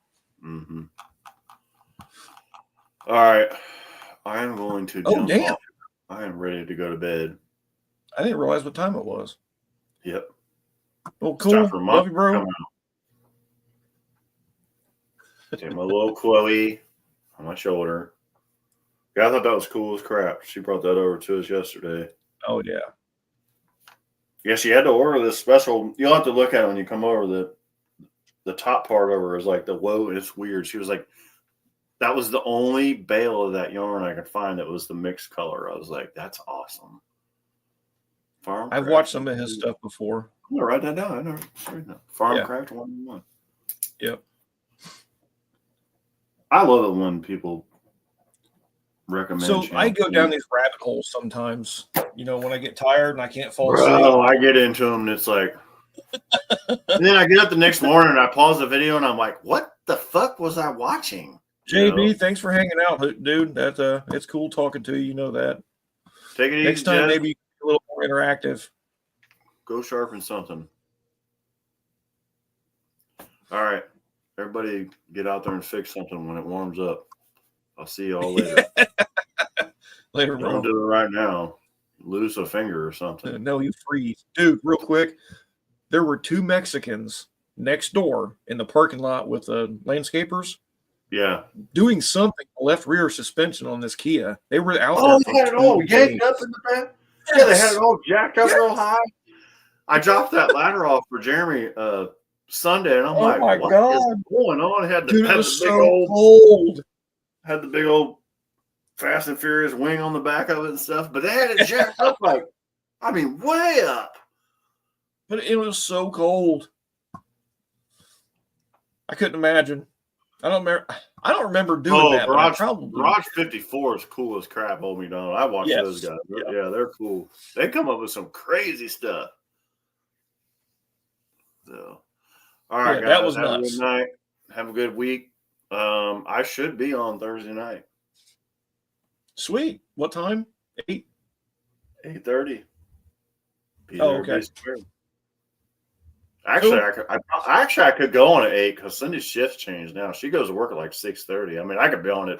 Mm-hmm. All right. I am going to jump off. I am ready to go to bed. I didn't realize what time it was. Yep. Oh, cool. Love you, bro. Take my little Chloe on my shoulder. Yeah, I thought that was cool as crap. She brought that over to us yesterday. Oh, yeah. Yeah, she had to order this special. You'll have to look at it when you come over. the top part over is like the whoa, it's weird. She was like, that was the only bale of that yarn I could find that was the mixed color. I was like, that's awesome. I've watched some of his stuff before. I'm gonna write that down. I never read that. Farmcraft 101. Yep. I love it when people recommend. So I go channels. down these rabbit holes sometimes, you know, when I get tired and I can't fall asleep. Bro, I get into them and it's like, and then I get up the next morning and I pause the video and I'm like, what the fuck was I watching? JB, thanks for hanging out, dude. That's it's cool talking to you. You know that. Take it easy. Next time, Jess. maybe a little more interactive. Go sharpen something. All right. Everybody get out there and fix something when it warms up. I'll see you all later. Later, Don't bro. do it right now. Lose a finger or something. No, you freeze. Dude, real quick. There were 2 Mexicans next door in the parking lot with landscapers Yeah. doing something left rear suspension on this Kia. They were out Oh, there. they had it all yanked up in the back. Yeah, they had it all jacked up real high. I dropped that ladder off for Jeremy Sunday, and I'm Oh like, my what God. is going on? It had the, Dude, had it was the big so old cold. had the big old Fast and Furious wing on the back of it and stuff, but they had it jacked up like, I mean, way up. But it was so cold. I couldn't imagine. I don't remember doing that. But I probably Garage 54 is cool as crap. Hold me down. I watch Yes. those guys. Yeah, they're cool. They come up with some crazy stuff. So, all right, Yeah, guys. that was have nuts. a good night. Have a good week. I should be on Thursday night. Sweet. What time? 8? 8:30. Oh, okay. Actually, Cool. I could go on at 8 because Cindy's shift changed now. She goes to work at like 6:30. I mean, I could be on at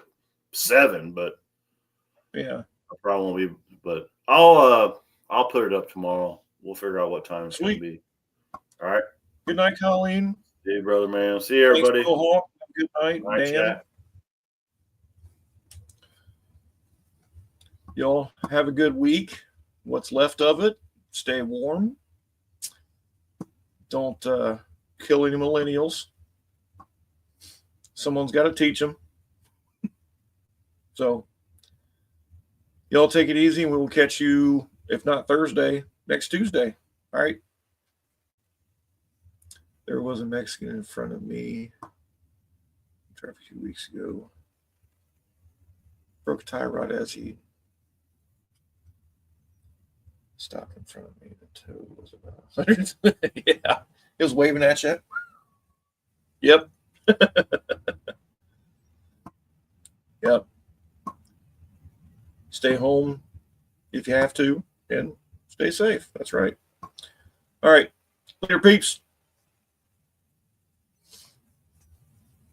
7, but Yeah. I probably won't be. But I'll put it up tomorrow. We'll figure out what time it's going to Sweet. be. All right. Good night, Colleen. See you, brother, man. See you, everybody. Thanks, Bill Hawk. Good night, All right, Dan. chat. Y'all have a good week. What's left of it. Stay warm. Don't kill any millennials. Someone's got to teach them. So, y'all take it easy, and we will catch you, if not Thursday, next Tuesday. All right? There was a Mexican in front of me a few weeks ago. Broke a tie rod as he stopped in front of me. The tow was about yeah. It was waving at you. Yep. Yep. Stay home if you have to and stay safe. That's right. All right. Later, peeps.